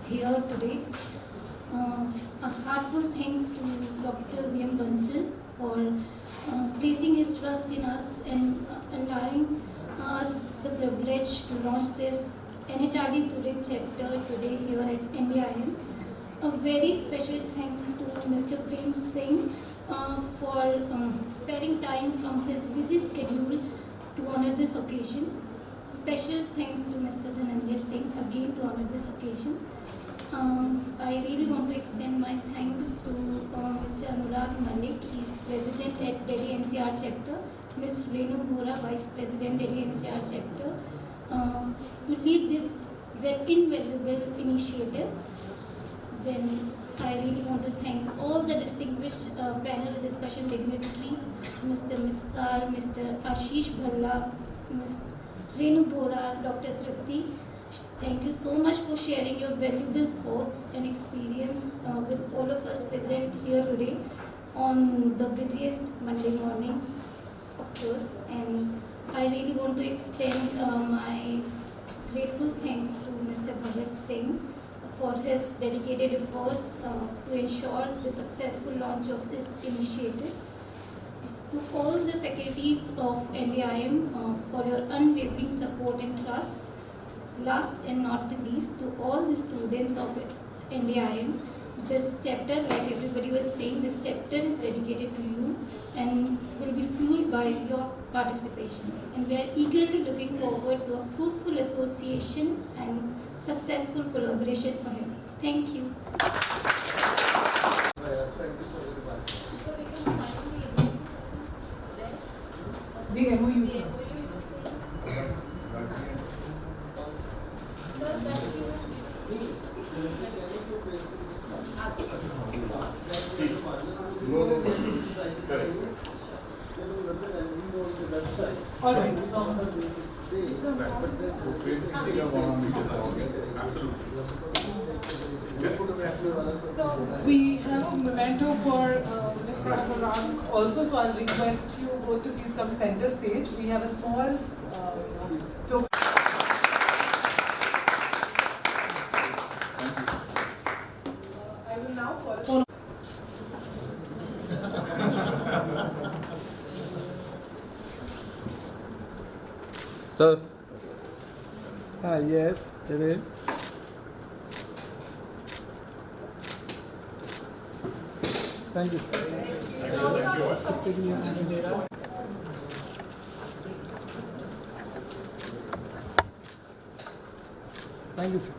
here today. A heartfelt thanks to Dr. V.M. Bansal for placing his trust in us and allowing us the privilege to launch this NHRD student chapter today here at NDIM. A very special thanks to Mr. Prem Singh for sparing time from his busy schedule to honor this occasion. Special thanks to Mr. Dhananjay Singh again to honor this occasion. I really want to extend my thanks to Mr. Anurag Manik, he is President at Delhi-NCR chapter, Ms. Renu Bora, Vice President Delhi-NCR chapter, to lead this invaluable initiative. Then I really want to thank all the distinguished panel discussion dignitaries, Mr. Missal, Mr. Ashish Bhalla, Ms. Renu Bora, Dr. Tripti. Thank you so much for sharing your valuable thoughts and experience with all of us present here today on the busiest Monday morning, of course. And I really want to extend my grateful thanks to Mr. Bhagat Singh for his dedicated efforts to ensure the successful launch of this initiative. To all the faculties of NDIM for your unwavering support and trust. Last and not the least, to all the students of NDIM, this chapter, like everybody was saying, this chapter is dedicated to you and will be fueled by your participation. And we are eagerly looking forward to a fruitful association and successful collaboration ahead. Thank you.
The MOU, sir. All right. So we have a memento for Mr. Anurag also, so I'll request you both to please come center stage. We have a small token. I will now call.
Sir.
Yes, it is. Thank you. Thank you, sir.